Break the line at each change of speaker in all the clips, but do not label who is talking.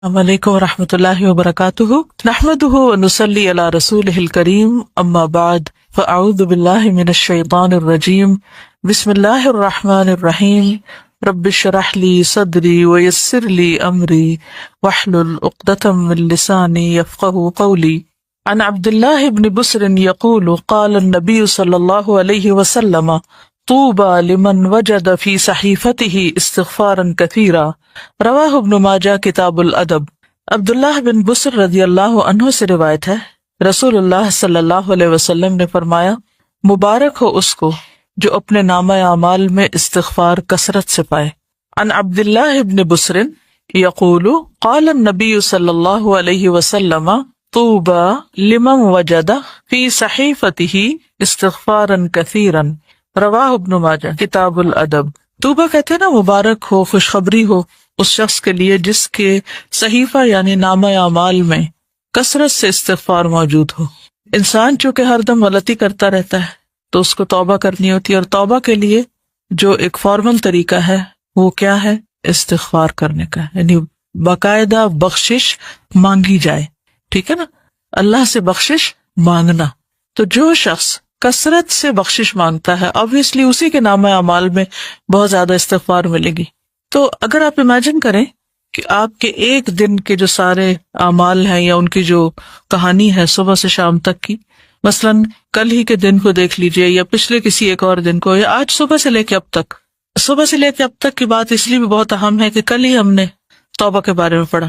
السلام علیکم ورحمۃ اللہ وبرکاتہ، نحمدہ ونصلی علی رسولہ الکریم، اما بعد فاعوذ باللہ من الشیطان الرجیم، بسم اللہ الرحمن الرحیم، رب اشرح لی صدری ویسر لی امری واحلل عقدۃ من لسانی یفقہوا قولی۔ عن عبد اللہ بن بسر یقول قال النبی صلی اللہ علیہ وسلم طوبى لمن وجد في صحیفته استغفارا كثيرا، رواہ ابن ماجہ کتاب الادب۔ عبداللہ بن بسر رضی اللہ عنہ سے روایت ہے، رسول اللہ صلی اللہ علیہ وسلم نے فرمایا، مبارک ہو اس کو جو اپنے نامہ اعمال میں استغفار کثرت سے پائے۔ عن عبداللہ بن بسر یقول قال النبی صلی اللہ علیہ وسلم طوبى لمن وجد في صحیفته استغفارا كثيرا، رواہ ابن ماجہ کتاب الادب۔ طوبہ کہتے ہیں نا مبارک ہو، خوشخبری ہو اس شخص کے لیے جس کے صحیفہ یعنی نامہ اعمال میں کثرت سے استغفار موجود ہو۔ انسان چونکہ ہر دم غلطی کرتا رہتا ہے تو اس کو توبہ کرنی ہوتی ہے، اور توبہ کے لیے جو ایک فارمل طریقہ ہے وہ کیا ہے؟ استغفار کرنے کا، یعنی باقاعدہ بخشش مانگی جائے، ٹھیک ہے نا، اللہ سے بخشش مانگنا۔ تو جو شخص کثرت سے بخشش مانگتا ہے obviously اسی کے نامہ اعمال میں بہت زیادہ استغفار ملے گی۔ تو اگر آپ امیجن کریں کہ آپ کے ایک دن کے جو سارے اعمال ہیں یا ان کی جو کہانی ہے صبح سے شام تک کی، مثلاً کل ہی کے دن کو دیکھ لیجئے یا پچھلے کسی ایک اور دن کو، یا آج صبح سے لے کے اب تک کی بات اس لیے بھی بہت اہم ہے کہ کل ہی ہم نے توبہ کے بارے میں پڑھا،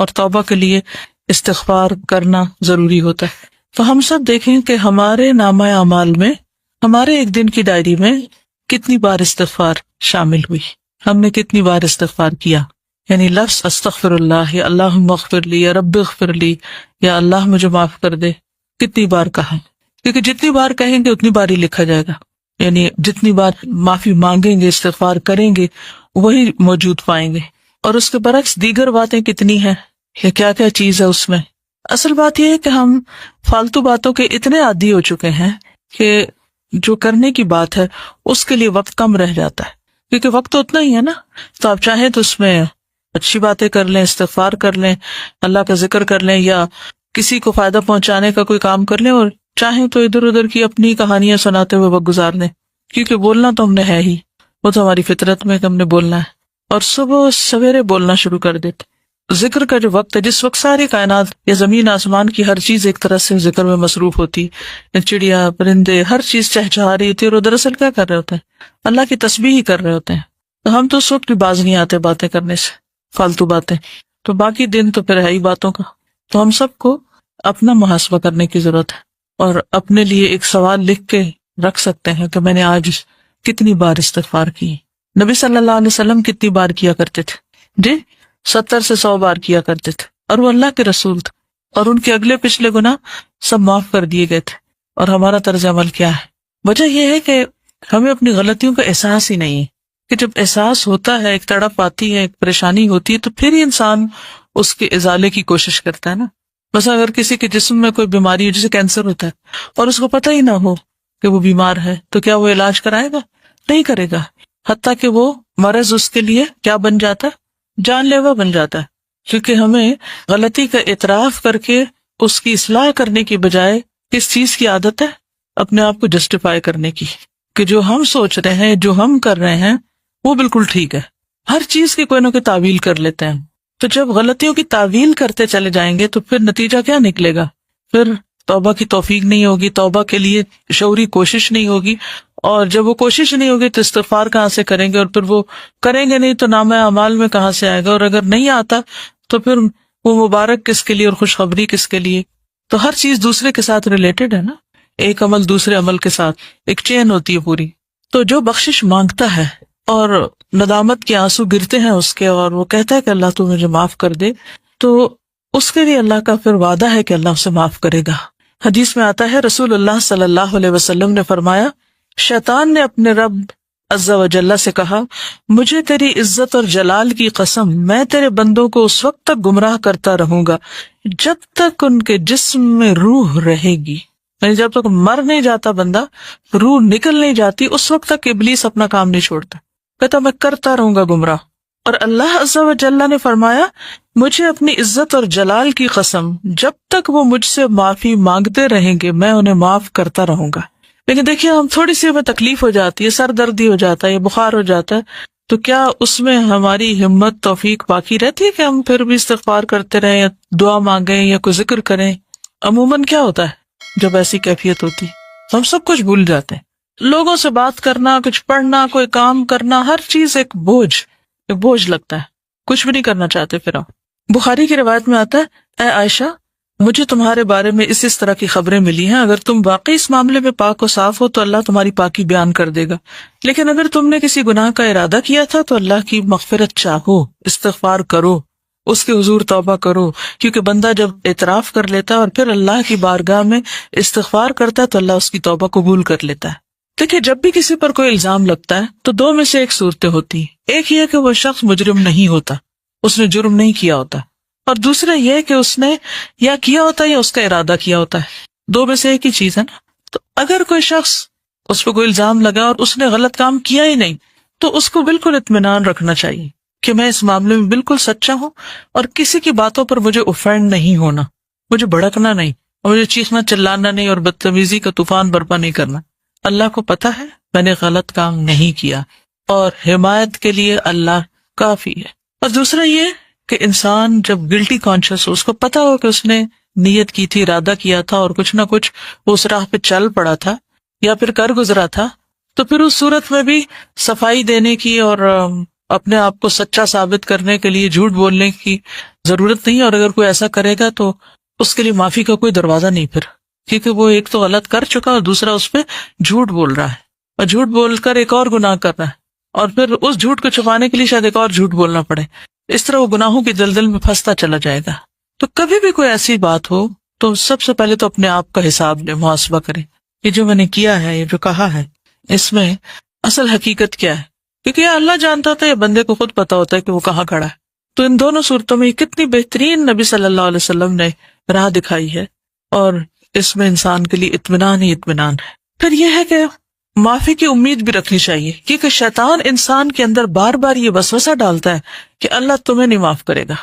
اور توبہ کے لیے استغفار کرنا ضروری ہوتا ہے۔ تو ہم سب دیکھیں کہ ہمارے نامہ اعمال میں، ہمارے ایک دن کی ڈائری میں کتنی بار استغفار شامل ہوئی، ہم نے کتنی بار استغفار کیا، یعنی لفظ استغفر اللہ یا اللہم اغفر لی یا رب اغفر لی یا اللہ مجھے معاف کر دے، کتنی بار کہا، کیونکہ جتنی بار کہیں گے اتنی بار ہی لکھا جائے گا، یعنی جتنی بار معافی مانگیں گے، استغفار کریں گے، وہی موجود پائیں گے۔ اور اس کے برعکس دیگر باتیں کتنی ہیں، یا کیا کیا چیز ہے اس میں۔ اصل بات یہ ہے کہ ہم فالتو باتوں کے اتنے عادی ہو چکے ہیں کہ جو کرنے کی بات ہے اس کے لیے وقت کم رہ جاتا ہے، کیونکہ وقت تو اتنا ہی ہے نا۔ تو آپ چاہیں تو اس میں اچھی باتیں کر لیں، استغفار کر لیں، اللہ کا ذکر کر لیں، یا کسی کو فائدہ پہنچانے کا کوئی کام کر لیں، اور چاہیں تو ادھر ادھر کی اپنی کہانیاں سناتے ہوئے وقت گزار لیں، کیونکہ بولنا تو ہم نے ہے ہی، وہ تو ہماری فطرت میں کہ ہم نے بولنا ہے، اور صبح سویرے بولنا شروع کر دیتے۔ ذکر کا جو وقت ہے، جس وقت ساری کائنات یا زمین آسمان کی ہر چیز ایک طرح سے ذکر میں مصروف ہوتی ہے، چڑیا پرندے ہر چیز چہچہا رہی ہوتی ہے، اور دراصل کیا کر رہے ہوتے ہیں؟ اللہ کی تسبیح ہی کر رہے ہوتے ہیں۔ تو ہم تو اس وقت بھی باز نہیں آتے باتیں کرنے سے، فالتو باتیں، تو باقی دن تو پھر ہے ہی باتوں کا۔ تو ہم سب کو اپنا محاسبہ کرنے کی ضرورت ہے، اور اپنے لیے ایک سوال لکھ کے رکھ سکتے ہیں کہ میں نے آج کتنی بار استغفار کی۔ نبی صلی اللہ علیہ وسلم کتنی بار کیا کرتے تھے؟ جی 70 سے 100 بار کیا کرتے تھے، اور وہ اللہ کے رسول تھے، اور ان کے اگلے پچھلے گناہ سب معاف کر دیے گئے تھے۔ اور ہمارا طرز عمل کیا ہے؟ وجہ یہ ہے کہ ہمیں اپنی غلطیوں کا احساس ہی نہیں ہے، کہ جب احساس ہوتا ہے، ایک تڑپ آتی ہے، ایک پریشانی ہوتی ہے، تو پھر ہی انسان اس کے ازالے کی کوشش کرتا ہے نا۔ بس اگر کسی کے جسم میں کوئی بیماری ہو، جیسے کینسر ہوتا ہے، اور اس کو پتہ ہی نہ ہو کہ وہ بیمار ہے، تو کیا وہ علاج کرائے گا؟ نہیں کرے گا، حتیٰ کہ وہ مرض اس کے لیے کیا بن جاتا ہے؟ جان لیوا بن جاتا ہے۔ کیونکہ ہمیں غلطی کا اعتراف کر کے اس کی اصلاح کرنے کی بجائے کس چیز کی عادت ہے؟ اپنے آپ کو جسٹیفائی کرنے کی، کہ جو ہم سوچ رہے ہیں، جو ہم کر رہے ہیں وہ بالکل ٹھیک ہے۔ ہر چیز کی کوئی نہ کوئی تعویل کر لیتے ہیں۔ تو جب غلطیوں کی تعویل کرتے چلے جائیں گے تو پھر نتیجہ کیا نکلے گا؟ پھر توبہ کی توفیق نہیں ہوگی، توبہ کے لیے شعوری کوشش نہیں ہوگی، اور جب وہ کوشش نہیں ہوگی تو استغفار کہاں سے کریں گے، اور پھر وہ کریں گے نہیں تو نامہ اعمال میں کہاں سے آئے گا، اور اگر نہیں آتا تو پھر وہ مبارک کس کے لیے اور خوشخبری کس کے لیے؟ تو ہر چیز دوسرے کے ساتھ ریلیٹڈ ہے نا، ایک عمل دوسرے عمل کے ساتھ ایک چین ہوتی ہے پوری۔ تو جو بخشش مانگتا ہے اور ندامت کے آنسو گرتے ہیں اس کے، اور وہ کہتا ہے کہ اللہ تو مجھے معاف کر دے، تو اس کے لیے اللہ کا پھر وعدہ ہے کہ اللہ اسے معاف کرے گا۔ حدیث میں آتا ہے، رسول اللہ صلی اللہ علیہ وسلم نے فرمایا، شیطان نے اپنے رب عز و جل سے کہا، مجھے تیری عزت اور جلال کی قسم، میں تیرے بندوں کو اس وقت تک گمراہ کرتا رہوں گا جب تک ان کے جسم میں روح رہے گی، یعنی جب تک مر نہیں جاتا بندہ، روح نکل نہیں جاتی، اس وقت تک ابلیس اپنا کام نہیں چھوڑتا، کہتا میں کرتا رہوں گا گمراہ۔ اور اللہ عز و جل نے فرمایا مجھے اپنی عزت اور جلال کی قسم جب تک وہ مجھ سے معافی مانگتے رہیں گے میں انہیں معاف کرتا رہوں گا. لیکن دیکھیے ہم تھوڑی سی ہمیں تکلیف ہو جاتی ہے، سر دردی ہو جاتا ہے، بخار ہو جاتا ہے، تو کیا اس میں ہماری ہمت توفیق باقی رہتی ہے کہ ہم پھر بھی استغفار کرتے رہیں یا دعا مانگیں یا کوئی ذکر کریں؟ عموماً کیا ہوتا ہے جب ایسی کیفیت ہوتی ہم سب کچھ بھول جاتے ہیں. لوگوں سے بات کرنا، کچھ پڑھنا، کوئی کام کرنا، ہر چیز ایک بوجھ لگتا ہے، کچھ بھی نہیں کرنا چاہتے. پھر ہم بخاری کی روایت میں آتا ہے اے عائشہ مجھے تمہارے بارے میں اس طرح کی خبریں ملی ہیں، اگر تم واقعی اس معاملے میں پاک و صاف ہو تو اللہ تمہاری پاکی بیان کر دے گا، لیکن اگر تم نے کسی گناہ کا ارادہ کیا تھا تو اللہ کی مغفرت چاہو، استغفار کرو، اس کے حضور توبہ کرو، کیونکہ بندہ جب اعتراف کر لیتا ہے اور پھر اللہ کی بارگاہ میں استغفار کرتا ہے تو اللہ اس کی توبہ قبول کر لیتا ہے. دیکھیں جب بھی کسی پر کوئی الزام لگتا ہے تو دو میں سے ایک صورتیں ہوتی ہیں، ایک یہ کہ وہ شخص مجرم نہیں ہوتا، اس نے جرم نہیں کیا ہوتا، اور دوسرا یہ کہ اس نے یا کیا ہوتا ہے یا اس کا ارادہ کیا ہوتا ہے، دو میں سے ایک ہی چیز ہے نا. تو اگر کوئی شخص اس پہ کوئی الزام لگا اور اس نے غلط کام کیا ہی نہیں تو اس کو بالکل اطمینان رکھنا چاہیے کہ میں اس معاملے میں بالکل سچا ہوں اور کسی کی باتوں پر مجھے اوفینڈ نہیں ہونا، مجھے بھڑکنا نہیں، اور مجھے چیخنا چلانا نہیں اور بدتمیزی کا طوفان برپا نہیں کرنا. اللہ کو پتا ہے میں نے غلط کام نہیں کیا اور حمایت کے لیے اللہ کافی ہے. اور دوسرا یہ کہ انسان جب گلٹی کانشیس ہو، اس کو پتا ہو کہ اس نے نیت کی تھی، ارادہ کیا تھا اور کچھ نہ کچھ وہ اس راہ پہ چل پڑا تھا یا پھر کر گزرا تھا، تو پھر اس صورت میں بھی صفائی دینے کی اور اپنے آپ کو سچا ثابت کرنے کے لیے جھوٹ بولنے کی ضرورت نہیں. اور اگر کوئی ایسا کرے گا تو اس کے لیے معافی کا کوئی دروازہ نہیں پھر، کیونکہ وہ ایک تو غلط کر چکا اور دوسرا اس پہ جھوٹ بول رہا ہے، اور جھوٹ بول کر ایک اور گناہ کر رہا ہے، اور پھر اس جھوٹ کو چھپانے کے لیے شاید ایک اور جھوٹ بولنا پڑے. اس طرح وہ گناہوں کی دلدل میں پھنستا چلا جائے گا. تو کبھی بھی کوئی ایسی بات ہو تو سب سے پہلے تو اپنے آپ کا حساب لے، محاسبہ کرے، یہ جو میں نے کیا ہے، یہ جو کہا ہے، اس میں اصل حقیقت کیا ہے، کیونکہ یہ اللہ جانتا تھا، یہ بندے کو خود پتا ہوتا ہے کہ وہ کہاں کھڑا ہے. تو ان دونوں صورتوں میں کتنی بہترین نبی صلی اللہ علیہ وسلم نے راہ دکھائی ہے، اور اس میں انسان کے لیے اطمینان ہی اطمینان ہے. پھر یہ ہے کہ معافی کی امید بھی رکھنی چاہیے، کیونکہ شیطان انسان کے اندر بار بار یہ وسوسہ ڈالتا ہے کہ اللہ تمہیں نہیں معاف کرے گا.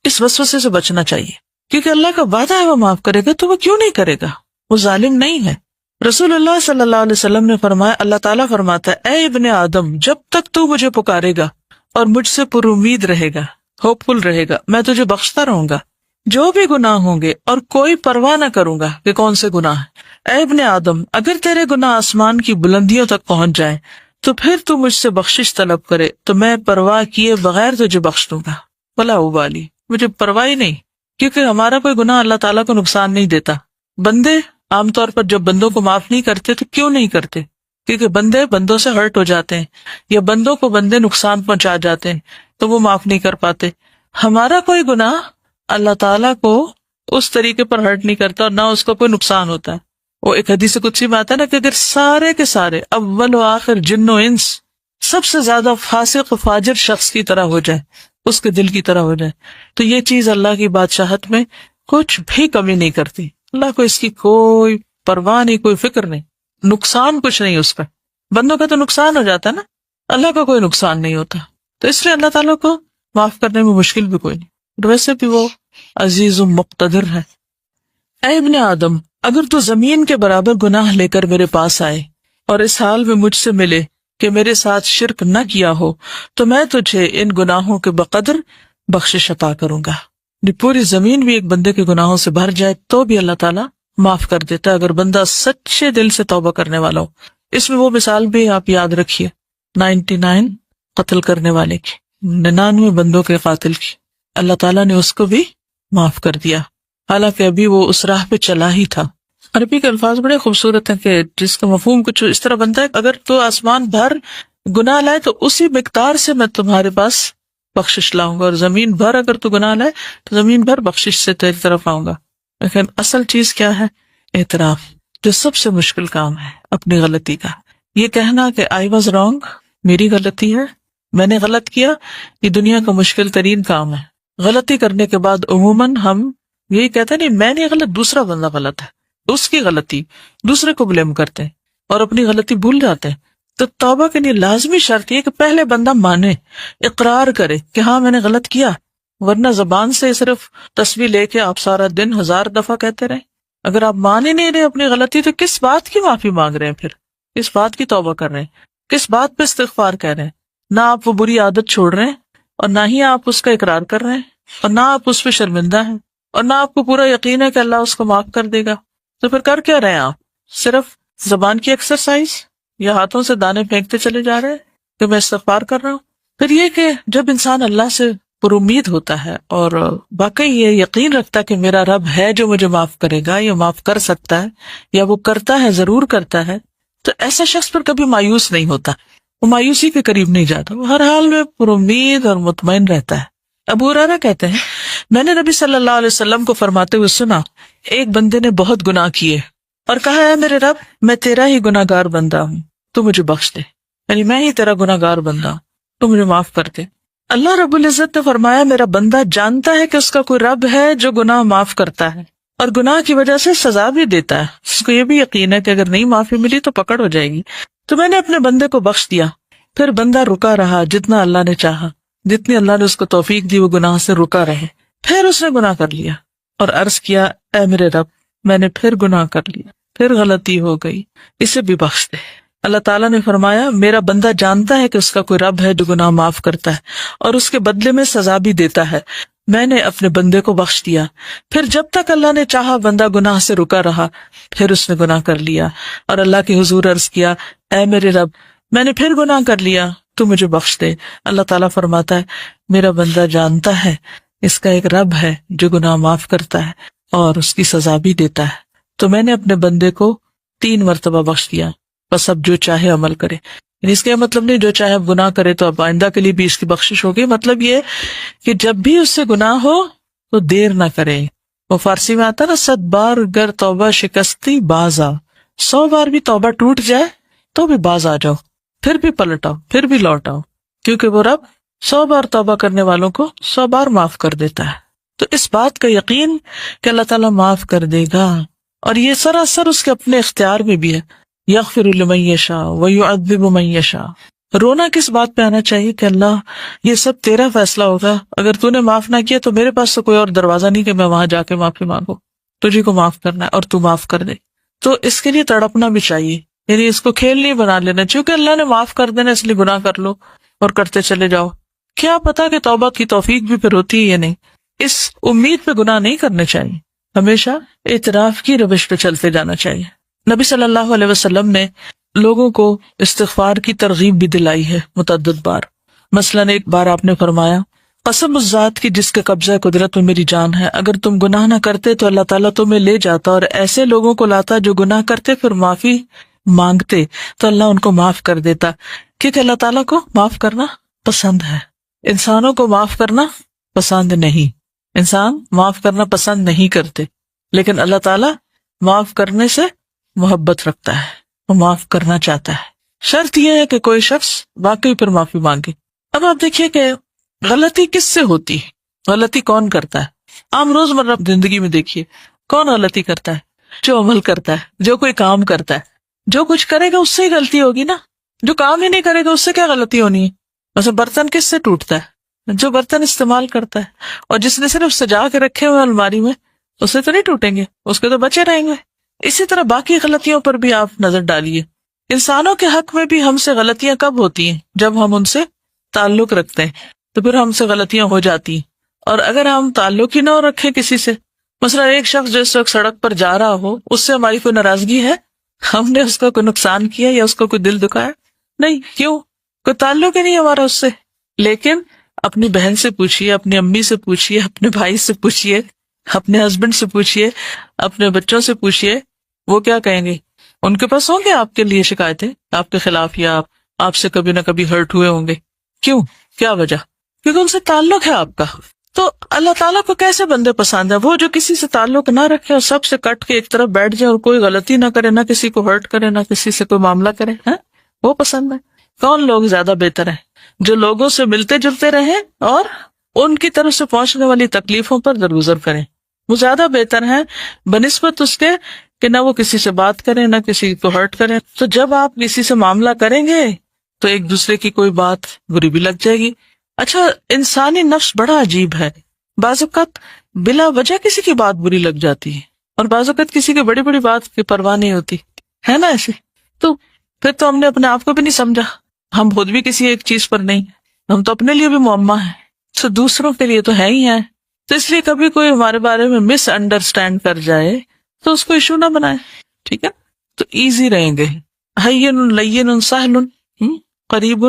اس وسوسے سے بچنا چاہیے، کیونکہ اللہ کا وعدہ ہے وہ معاف کرے گا، تو وہ کیوں نہیں کرے گا؟ وہ ظالم نہیں ہے. رسول اللہ صلی اللہ علیہ وسلم نے فرمایا، اللہ تعالیٰ فرماتا ہے اے ابن آدم جب تک تو مجھے پکارے گا اور مجھ سے پر امید رہے گا، ہوپ فل رہے گا، میں تجھے بخشتا رہوں گا جو بھی گناہ ہوں گے، اور کوئی پرواہ نہ کروں گا کہ کون سے گناہ ہیں. اے ابن آدم اگر تیرے گناہ آسمان کی بلندیوں تک پہنچ جائیں تو پھر تو مجھ سے بخشش طلب کرے تو میں پرواہ کیے بغیر تجھے بخش دوں گا. ولا ابالی، مجھے پرواہ ہی نہیں، کیونکہ ہمارا کوئی گناہ اللہ تعالیٰ کو نقصان نہیں دیتا. بندے عام طور پر جب بندوں کو معاف نہیں کرتے تو کیوں نہیں کرتے؟ کیونکہ بندے بندوں سے ہرٹ ہو جاتے ہیں، یا بندوں کو بندے نقصان پہنچا جاتے ہیں تو وہ معاف نہیں کر پاتے. ہمارا کوئی گناہ اللہ تعالیٰ کو اس طریقے پر ہرٹ نہیں کرتا اور نہ اس کو کوئی نقصان ہوتا ہے. وہ ایک حدیث قدسی میں آتا ہے نا کہ اگر سارے کے سارے اول و آخر جن و انس سب سے زیادہ فاسق و فاجر شخص کی طرح ہو جائے، اس کے دل کی طرح ہو جائے، تو یہ چیز اللہ کی بادشاہت میں کچھ بھی کمی نہیں کرتی. اللہ کو اس کی کوئی پرواہ نہیں، کوئی فکر نہیں، نقصان کچھ نہیں اس پہ. بندوں کا تو نقصان ہو جاتا ہے نا، اللہ کا کوئی نقصان نہیں ہوتا. تو اس لیے اللہ تعالیٰ کو معاف کرنے میں مشکل بھی کوئی نہیں، ویسے بھی وہ عزیز و مقتدر ہے. اے ابن آدم اگر تو زمین کے برابر گناہ لے کر میرے پاس آئے اور اس حال میں مجھ سے ملے کہ میرے ساتھ شرک نہ کیا ہو تو میں تجھے ان گناہوں کے بقدر بخشش عطا کروں گا. پوری زمین بھی ایک بندے کے گناہوں سے بھر جائے تو بھی اللہ تعالیٰ معاف کر دیتا ہے اگر بندہ سچے دل سے توبہ کرنے والا ہو. اس میں وہ مثال بھی آپ یاد رکھیے 99 قتل کرنے والے کی، 99 بندوں کے قاتل کی، اللہ تعالیٰ نے اس کو بھی معاف کر دیا، حالانکہ ابھی وہ اس راہ پہ چلا ہی تھا. عربی کے الفاظ بڑے خوبصورت ہیں کہ جس کا مفہوم کچھ اس طرح بنتا ہے اگر تو آسمان بھر گناہ لائے تو اسی مقدار سے میں تمہارے پاس بخشش لاؤں گا، اور زمین بھر اگر تو گناہ لائے تو زمین بھر بخشش سے تیری طرف آؤں گا. لیکن اصل چیز کیا ہے؟ اعتراف، جو سب سے مشکل کام ہے اپنی غلطی کا. یہ کہنا کہ آئی واز رانگ، میری غلطی ہے، میں نے غلط کیا، یہ دنیا کا مشکل ترین کام ہے. غلطی کرنے کے بعد عموماً ہم یہی کہتے ہیں نہیں میں نہیں غلط، دوسرا بندہ غلط ہے، اس کی غلطی، دوسرے کو بلیم کرتے ہیں اور اپنی غلطی بھول جاتے ہیں. تو توبہ کے لیے لازمی شرط یہ کہ پہلے بندہ مانے، اقرار کرے کہ ہاں میں نے غلط کیا، ورنہ زبان سے صرف تسبیح لے کے آپ سارا دن 1000 دفعہ کہتے رہیں۔ اگر آپ مان ہی نہیں رہے اپنی غلطی تو کس بات کی معافی مانگ رہے ہیں؟ پھر کس بات کی توبہ کر رہے ہیں؟ کس بات پہ استغفار کہہ رہے ہیں؟ نہ آپ وہ بری عادت چھوڑ رہے ہیں، اور نہ ہی آپ اس کا اقرار کر رہے ہیں، اور نہ آپ اس پہ شرمندہ ہیں، اور نہ آپ کو پورا یقین ہے کہ اللہ اس کو معاف کر دے گا۔ تو پھر کر کیا رہے ہیں آپ؟ صرف زبان کی ایکسرسائز، یا ہاتھوں سے دانے پھینکتے چلے جا رہے ہیں کہ میں استغفار کر رہا ہوں۔ پھر یہ کہ جب انسان اللہ سے پر امید ہوتا ہے اور واقعی یہ یقین رکھتا ہے کہ میرا رب ہے جو مجھے معاف کرے گا یا معاف کر سکتا ہے، یا وہ کرتا ہے، ضرور کرتا ہے، تو ایسا شخص پر کبھی مایوس نہیں ہوتا، وہ مایوسی کے قریب نہیں جاتا، وہ ہر حال میں پر امید اور مطمئن رہتا ہے۔ ابو ہریرہ کہتے ہیں میں نے نبی صلی اللہ علیہ وسلم کو فرماتے ہوئے سنا، ایک بندے نے بہت گناہ کیے اور کہا ہے میرے رب میں تیرا ہی گناہ گار بندہ ہوں، تو مجھے بخش دے، یعنی میں ہی تیرا گناہ گار بندہ ہوں، تو مجھے معاف کر دے۔ اللہ رب العزت نے فرمایا میرا بندہ جانتا ہے کہ اس کا کوئی رب ہے جو گناہ معاف کرتا ہے اور گناہ کی وجہ سے سزا بھی دیتا ہے، اس کو یہ بھی یقین ہے کہ اگر نہیں معافی ملی تو پکڑ ہو جائے گی۔ تو میں نے اپنے بندے کو بخش دیا۔ پھر بندہ رکا رہا جتنا اللہ نے چاہا، جتنی اللہ نے اس کو توفیق دی وہ گناہ سے رکا رہے۔ پھر اس نے گناہ کر لیا اور عرض کیا اے میرے رب میں نے پھر گناہ کر لیا، پھر غلطی ہو گئی، اسے بھی بخش دے۔ اللہ تعالیٰ نے فرمایا میرا بندہ جانتا ہے کہ اس کا کوئی رب ہے جو گناہ معاف کرتا ہے اور اس کے بدلے میں سزا بھی دیتا ہے، میں نے اپنے بندے کو بخش دیا۔ پھر جب تک اللہ نے چاہا بندہ گناہ سے رکا رہا، پھر اس نے گناہ کر لیا اور اللہ کے حضور عرض کیا اے میرے رب میں نے پھر گناہ کر لیا، تو مجھے بخش دے۔ اللہ تعالیٰ فرماتا ہے میرا بندہ جانتا ہے اس کا ایک رب ہے جو گناہ معاف کرتا ہے اور اس کی سزا بھی دیتا ہے، تو میں نے اپنے بندے کو 3 مرتبہ بخش دیا، بس اب جو چاہے عمل کرے۔ یعنی اس کا مطلب نہیں جو چاہے اب گناہ کرے تو اب آئندہ کے لیے بھی اس کی بخشش ہوگی، مطلب یہ کہ جب بھی اس سے گناہ ہو تو دیر نہ کرے۔ وہ فارسی میں آتا نا 100 بار گر توبہ شکستی باز آ، 100 بار بھی توبہ ٹوٹ جائے تو بھی باز آ جاؤ، پھر بھی پلٹ آؤ، پھر بھی لوٹ آؤ، کیونکہ وہ رب 100 بار توبہ کرنے والوں کو 100 بار معاف کر دیتا ہے۔ تو اس بات کا یقین کہ اللہ تعالیٰ معاف کر دے گا، اور یہ سراسر اس کے اپنے اختیار میں بھی ہے، یغفر لمن یشاء ویعذب من یشاء۔ رونا کس بات پہ آنا چاہیے کہ اللہ یہ سب تیرا فیصلہ ہوگا، اگر تو نے معاف نہ کیا تو میرے پاس تو کوئی اور دروازہ نہیں کہ میں وہاں جا کے معافی مانگوں، تجھے کو معاف کرنا ہے اور تو معاف کر دے۔ تو اس کے لیے تڑپنا بھی چاہیے، یعنی اس کو کھیل نہیں بنا لینا، چونکہ اللہ نے معاف کر دینا اس لیے گناہ کر لو اور کرتے چلے جاؤ، کیا پتا کہ توبہ کی توفیق بھی پھر ہوتی ہے یا نہیں۔ اس امید پہ گناہ نہیں کرنے چاہیے، ہمیشہ اعتراف کی روش پہ چلتے جانا چاہیے۔ نبی صلی اللہ علیہ وسلم نے لوگوں کو استغفار کی ترغیب بھی دلائی ہے متعدد بار۔ مثلاً ایک بار آپ نے فرمایا قسم اس ذات کی جس کے قبضہ قدرت میں میری جان ہے، اگر تم گناہ نہ کرتے تو اللہ تعالیٰ تمہیں لے جاتا اور ایسے لوگوں کو لاتا جو گناہ کرتے پھر معافی مانگتے تو اللہ ان کو معاف کر دیتا، کیونکہ اللہ تعالیٰ کو معاف کرنا پسند ہے، انسانوں کو معاف کرنا پسند نہیں۔ انسان معاف کرنا پسند نہیں کرتے، لیکن اللہ تعالیٰ معاف کرنے سے محبت رکھتا ہے، وہ معاف کرنا چاہتا ہے۔ شرط یہ ہے کہ کوئی شخص واقعی پر معافی مانگے۔ اب آپ دیکھیے کہ غلطی کس سے ہوتی ہے، غلطی کون کرتا ہے؟ عام روزمرہ زندگی میں دیکھیے کون غلطی کرتا ہے؟ جو عمل کرتا ہے، جو کوئی کام کرتا ہے، جو کچھ کرے گا اس سے ہی غلطی ہوگی نا۔ جو کام ہی نہیں کرے گا اس سے کیا غلطی ہونی ہے؟ مثلا برتن کس سے ٹوٹتا ہے؟ جو برتن استعمال کرتا ہے، اور جس نے صرف سجا کے رکھے ہوئے الماری میں اس سے تو نہیں ٹوٹیں گے، اس کے تو بچے رہیں گے۔ اسی طرح باقی غلطیوں پر بھی آپ نظر ڈالیے۔ انسانوں کے حق میں بھی ہم سے غلطیاں کب ہوتی ہیں؟ جب ہم ان سے تعلق رکھتے ہیں تو پھر ہم سے غلطیاں ہو جاتی ہیں، اور اگر ہم تعلق ہی نہ رکھیں کسی سے، مثلا ایک شخص جو اس وقت سڑک پر جا رہا ہو، اس سے ہماری کوئی ناراضگی ہے؟ ہم نے اس کا کوئی نقصان کیا یا اس کو کوئی دل دکھایا؟ نہیں، کیوں؟ کوئی تعلق ہی نہیں ہمارا اس سے۔ لیکن اپنی بہن سے پوچھئے، اپنی امی سے پوچھئے، اپنے بھائی سے پوچھئے، اپنے ہسبینڈ سے پوچھئے، اپنے بچوں سے پوچھئے، وہ کیا کہیں گے؟ ان کے پاس ہوں گے آپ کے لیے شکایتیں آپ کے خلاف، یا آپ سے کبھی نہ کبھی ہرٹ ہوئے ہوں گے۔ کیوں؟ کیا وجہ؟ کیونکہ ان سے تعلق ہے آپ کا۔ تو اللہ تعالیٰ کو کیسے بندے پسند ہے؟ وہ جو کسی سے تعلق نہ رکھے اور سب سے کٹ کے ایک طرف بیٹھ جائے اور کوئی غلطی نہ کرے، نہ کسی کو ہرٹ کرے، نہ کسی سے کوئی معاملہ کرے، ہاں وہ پسند ہے۔ کون لوگ زیادہ بہتر ہیں؟ جو لوگوں سے ملتے جلتے رہیں اور ان کی طرف سے پہنچنے والی تکلیفوں پر درگزر کریں، وہ زیادہ بہتر ہیں بنسبت اس کے کہ نہ وہ کسی سے بات کریں نہ کسی کو ہرٹ کریں. تو جب آپ کسی سے معاملہ کریں گے تو ایک دوسرے کی کوئی بات بری بھی لگ جائے گی. اچھا، انسانی نفس بڑا عجیب ہے. بعض اوقات بلا وجہ کسی کی بات بری لگ جاتی ہے اور بعض اوقات کسی کی بڑی بڑی بات کی پرواہ نہیں ہوتی ہے نا ایسے. تو پھر تو ہم نے اپنے آپ کو بھی نہیں سمجھا. ہم خود بھی کسی ایک چیز پر نہیں، ہم تو اپنے لیے بھی معمہ ہیں، تو دوسروں کے لیے تو ہے ہی ہے. تو اس لیے کبھی کوئی ہمارے بارے میں مس انڈرسٹینڈ کر جائے تو اس کو ایشو نہ بنائے. ٹھیک ہے، تو ایزی رہیں گے. ہین لین سہل قریب.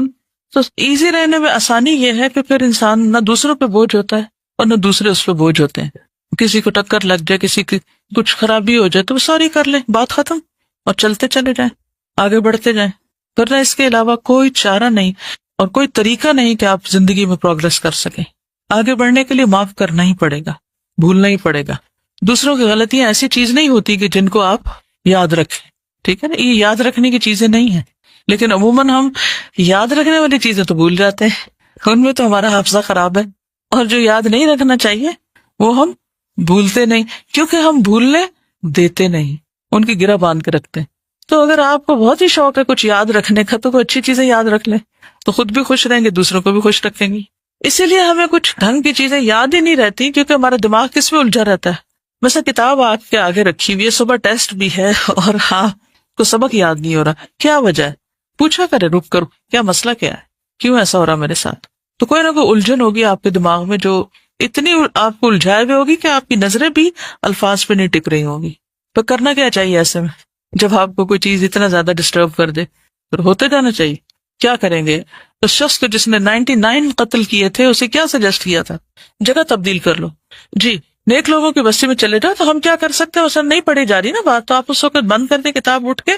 تو ایزی رہنے میں آسانی یہ ہے کہ پھر انسان نہ دوسروں پہ بوجھ ہوتا ہے اور نہ دوسرے اس پہ بوجھ ہوتے ہیں. کسی کو ٹکر لگ جائے، کسی کی کچھ خرابی ہو جائے تو وہ سوری کر لیں، بات ختم، اور چلتے چلے جائیں، آگے بڑھتے جائیں. ورنہ اس کے علاوہ کوئی چارہ نہیں اور کوئی طریقہ نہیں کہ آپ زندگی میں پروگرس کر سکیں. آگے بڑھنے کے لیے معاف کرنا ہی پڑے گا، بھولنا ہی پڑے گا. دوسروں کی غلطیاں ایسی چیز نہیں ہوتی کہ جن کو آپ یاد رکھیں. ٹھیک ہے نا، یہ یاد رکھنے کی چیزیں نہیں ہیں، لیکن عموماً ہم یاد رکھنے والی چیزیں تو بھول جاتے ہیں. ان میں تو ہمارا حافظہ خراب ہے. اور جو یاد نہیں رکھنا چاہیے وہ ہم بھولتے نہیں، کیونکہ ہم بھولنے دیتے نہیں، ان کی گرہ باندھ کے رکھتے ہیں. تو اگر آپ کو بہت ہی شوق ہے کچھ یاد رکھنے کا تو کوئی اچھی چیزیں یاد رکھ لیں، تو خود بھی خوش رہیں گے، دوسروں کو بھی خوش رکھیں گی. اسی لیے ہمیں کچھ ڈھنگ کی چیزیں یاد ہی نہیں رہتی کیونکہ ہمارا دماغ کس میں الجھا رہتا ہے. مثلا کتاب آپ کے آگے رکھی ہوئی ہے، صبح ٹیسٹ بھی ہے اور کو سبق یاد نہیں ہو رہا. کیا وجہ ہے؟ پوچھا کرے، رک کر، کیا مسئلہ کیا ہے، کیوں ایسا ہو رہا میرے ساتھ. تو کوئی نہ کوئی الجھن ہوگی آپ کے دماغ میں جو اتنی آپ کو الجھائے ہوئے ہوگی کہ آپ کی نظریں بھی الفاظ پہ نہیں ٹک رہی ہوں گی. تو کرنا کیا چاہیے ایسے میں جب آپ کو کوئی چیز اتنا زیادہ ڈسٹرب کر دے؟ پھر ہوتے جانا چاہیے. کیا کریں گے؟ تو شخص کو جس نے 99 قتل کیے تھے اسے کیا سجیسٹ کیا تھا؟ جگہ تبدیل کر لو. جی، نیک لوگوں کی بستی میں چلے جاؤ. تو ہم کیا کر سکتے ہیں؟ نہیں پڑھی جا رہی نا بات، تو آپ اس وقت بند کر دیں کتاب، اٹھ کے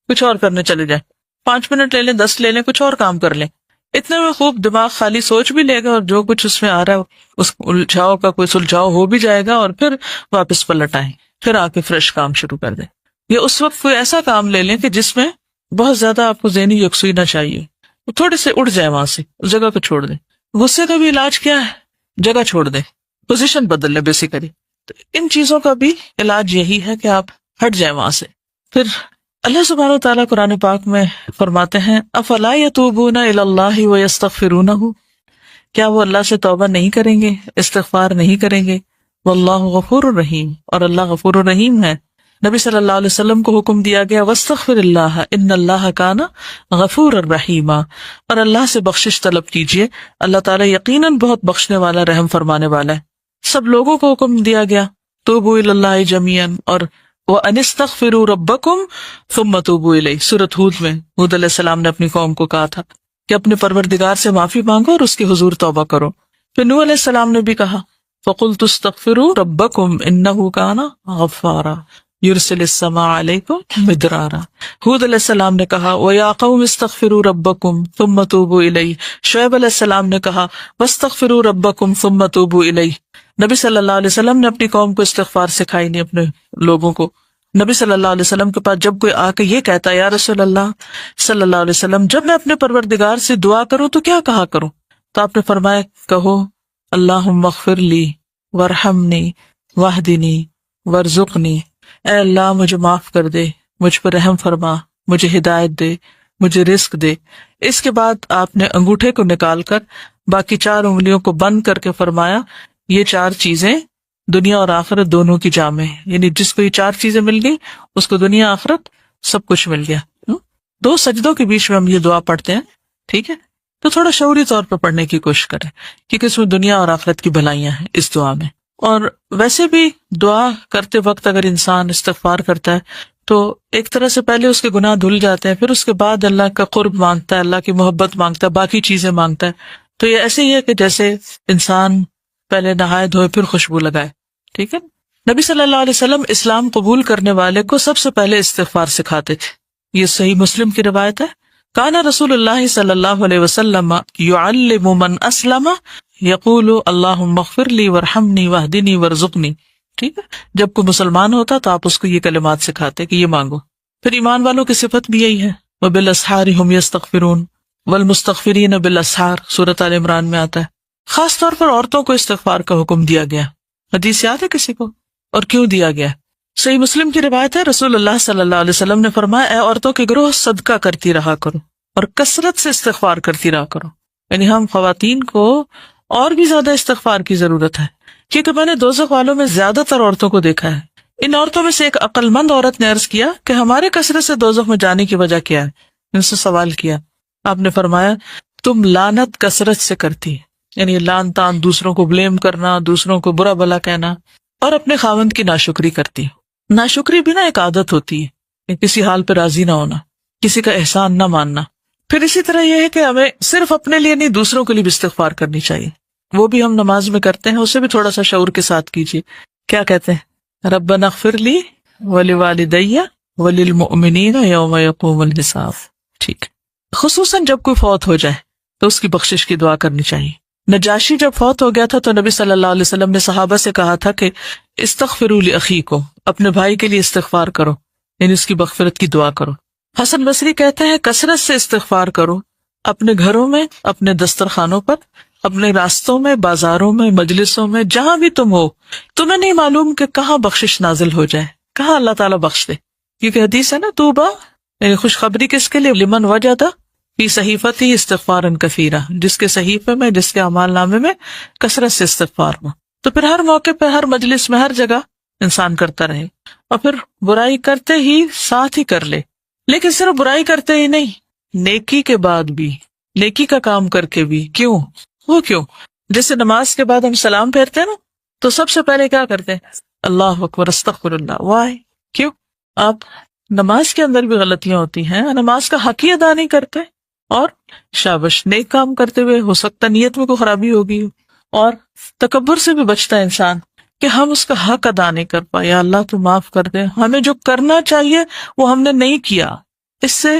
کچھ اور کرنے چلے جائیں. 5 منٹ لے لیں، 10 لے لیں، کچھ اور کام کر لیں. اتنے میں خوب دماغ خالی سوچ بھی لے گا اور جو کچھ اس میں آ رہا ہے اس الجھاؤ کا کوئی سلجھاؤ ہو بھی جائے گا، اور پھر واپس پلٹ آئیں، پھر آ کے فریش کام شروع کر دیں. یا اس وقت کوئی ایسا کام لے لیں کہ جس میں بہت زیادہ آپ کو ذہنی یکسوئی نہ چاہیے، تھوڑے سے اٹھ جائیں وہاں سے، اس جگہ کو چھوڑ دیں. غصے کا بھی علاج کیا ہے؟ جگہ چھوڑ دیں، پوزیشن بدل لیں بیسیکلی. تو ان چیزوں کا بھی علاج یہی ہے کہ آپ ہٹ جائیں وہاں سے. پھر اللہ سبحانہ و تعالیٰ قرآن پاک میں فرماتے ہیں افلا یتوبون الی اللہ ویستغفرونہ، کیا وہ اللہ سے توبہ نہیں کریں گے، استغفار نہیں کریں گے؟ واللہ غفور الرحیم، اور اللہ غفور الرحیم ہے. نبی صلی اللہ علیہ وسلم کو حکم دیا گیا واستغفر اللہ ان اللہ کان غفور الرحیم، اور اللہ سے بخشش طلب کیجیے، اللہ تعالیٰ یقیناً بہت بخشنے والا، رحم فرمانے والا ہے. سب لوگوں کو حکم دیا گیا توبوا الی اللہ جمیعا، اور وَأَنِ اسْتَغْفِرُوا رَبَّكُمْ ثُمَّ تُوبُوا إِلَيْهِ. سورۃ ہود میں ہود علیہ السلام نے اپنی قوم کو کہا تھا کہ اپنے پروردگار سے معافی مانگو اور اس کے حضور توبہ کرو. پھر نوح علیہ السلام نے بھی کہا فَقُلْتُ اسْتَغْفِرُوا رَبَّكُمْ إِنَّهُ كَانَ غَفَّارًا يُرْسِلِ السَّمَاءَ عَلَيْكُمْ مِدْرَارًا. ہود علیہ السلام نے کہا وَيَا قَوْمِ اسْتَغْفِرُوا رَبَّكُمْ ثُمَّ تُوبُوا إِلَيْهِ. شعیب علیہ السلام نے کہا وَاسْتَغْفِرُوا رَبَّكُمْ ثُمَّ تُوبُوا إِلَيْهِ. نبی صلی اللہ علیہ وسلم نے اپنی قوم کو استغفار سکھائی نہیں، اپنے لوگوں کو. نبی صلی اللہ علیہ وسلم کے پاس جب کوئی آ کے یہ کہتا ہے یا رسول اللہ صلی اللہ علیہ وسلم جب میں اپنے پروردگار سے دعا کروں تو کیا کہا کروں؟ تو آپ نے فرمایا کہو اللہم اغفر لی وارحمنی واہدنی وارزقنی، اے اللہ مجھے معاف کر دے، مجھ پر رحم فرما، مجھے ہدایت دے، مجھے رزق دے. اس کے بعد آپ نے انگوٹھے کو نکال کر باقی 4 انگلیوں کو بند کر کے فرمایا یہ 4 چیزیں دنیا اور آخرت دونوں کی جامع ہے، یعنی جس کو یہ 4 چیزیں مل گئی اس کو دنیا آخرت سب کچھ مل گیا. 2 سجدوں کے بیچ میں ہم یہ دعا پڑھتے ہیں، ٹھیک ہے؟ تو تھوڑا شعوری طور پر پڑھنے کی کوشش کریں کیونکہ اس میں دنیا اور آخرت کی بھلائیاں ہیں اس دعا میں. اور ویسے بھی دعا کرتے وقت اگر انسان استغفار کرتا ہے تو ایک طرح سے پہلے اس کے گناہ دھل جاتے ہیں، پھر اس کے بعد اللہ کا قرب مانگتا ہے، اللہ کی محبت مانگتا ہے، باقی چیزیں مانگتا ہے. تو یہ ایسے ہی ہے کہ جیسے انسان پہلے نہائے دھوئے پھر خوشبو لگائے، ٹھیک ہے؟ نبی صلی اللہ علیہ وسلم اسلام قبول کرنے والے کو سب سے پہلے استغفار سکھاتے تھے. یہ صحیح مسلم کی روایت ہے. کان رسول اللہ صلی اللہ علیہ وسلم یعلم من اسلم یقول اللہم اغفر لی وارحمنی واہدنی وارزقنی. ٹھیک ہے، جب کوئی مسلمان ہوتا تو آپ اس کو یہ کلمات سکھاتے کہ یہ مانگو. پھر ایمان والوں کی صفت بھی یہی ہے وبالاسحار ہم یستغفرون والمستغفرین بالاسحار، سورۃ آل عمران میں آتا ہے. خاص طور پر عورتوں کو استغفار کا حکم دیا گیا. حدیث یاد ہے کسی کو؟ اور کیوں دیا گیا؟ صحیح مسلم کی روایت ہے، رسول اللہ صلی اللہ علیہ وسلم نے فرمایا، اے عورتوں کے گروہ، صدقہ کرتی رہا کرو اور کثرت سے استغفار کرتی رہا کرو. یعنی ہم خواتین کو اور بھی زیادہ استغفار کی ضرورت ہے، کیونکہ میں نے دوزخ والوں میں زیادہ تر عورتوں کو دیکھا ہے. ان عورتوں میں سے ایک عقل مند عورت نے عرض کیا کہ ہمارے کثرت سے دوزخ میں جانے کی وجہ کیا ہے؟ ان سے سوال کیا. آپ نے فرمایا، تم لعنت کثرت سے کرتی، یعنی لعن تان، دوسروں کو بلیم کرنا، دوسروں کو برا بھلا کہنا، اور اپنے خاوند کی ناشکری کرتی. ناشکری بھی نا ایک عادت ہوتی ہے کہ کسی حال پہ راضی نہ ہونا، کسی کا احسان نہ ماننا. پھر اسی طرح یہ ہے کہ ہمیں صرف اپنے لیے نہیں، دوسروں کے لیے بھی استغفار کرنی چاہیے. وہ بھی ہم نماز میں کرتے ہیں، اسے بھی تھوڑا سا شعور کے ساتھ کیجیے. کیا کہتے ہیں؟ ربنا اغفر لی ولوالدی وللمؤمنین یوم یقوم الحساب. ٹھیک. خصوصاً جب کوئی فوت ہو جائے تو اس کی بخشش کی دعا کرنی چاہیے. نجاشی جب فوت ہو گیا تھا تو نبی صلی اللہ علیہ وسلم نے صحابہ سے کہا تھا کہ استغفروا لاخیکم، اپنے بھائی کے لیے استغفار کرو، یعنی اس کی مغفرت کی دعا کرو. حسن بصری کہتے ہیں کثرت سے استغفار کرو، اپنے گھروں میں، اپنے دسترخوانوں پر، اپنے راستوں میں، بازاروں میں، مجلسوں میں، جہاں بھی تم ہو. تمہیں نہیں معلوم کہ کہاں بخشش نازل ہو جائے، کہاں اللہ تعالیٰ بخش دے. کیونکہ حدیث ہے نا، توبہ یعنی خوشخبری کس کے لیے؟ لمن وجد فی صحیفتی استغفارا کثیرا، جس کے صحیفے میں، جس کے اعمال نامے میں کثرت سے استغفار ہو. تو پھر ہر موقع پہ، ہر مجلس میں، ہر جگہ انسان کرتا رہے، اور پھر برائی کرتے ہی ساتھ ہی کر لے. لیکن صرف برائی کرتے ہی نہیں، نیکی کے بعد بھی، نیکی کا کام کر کے بھی. کیوں؟ وہ کیوں؟ جیسے نماز کے بعد ہم سلام پھیرتے ہیں نا، تو سب سے پہلے کیا کرتے ہیں؟ اللہ اکبر، استغفر اللہ. وائی؟ کیوں؟ آپ نماز کے اندر بھی غلطیاں ہوتی ہیں، نماز کا حق ہی ادا نہیں کرتے، اور شابش، نیک کام کرتے ہوئے ہو سکتا نیت میں کوئی خرابی ہوگی، اور تکبر سے بھی بچتا ہے انسان کہ ہم اس کا حق ادا نہیں کر پائے. یا اللہ تو معاف کر دے، ہمیں جو کرنا چاہیے وہ ہم نے نہیں کیا. اس سے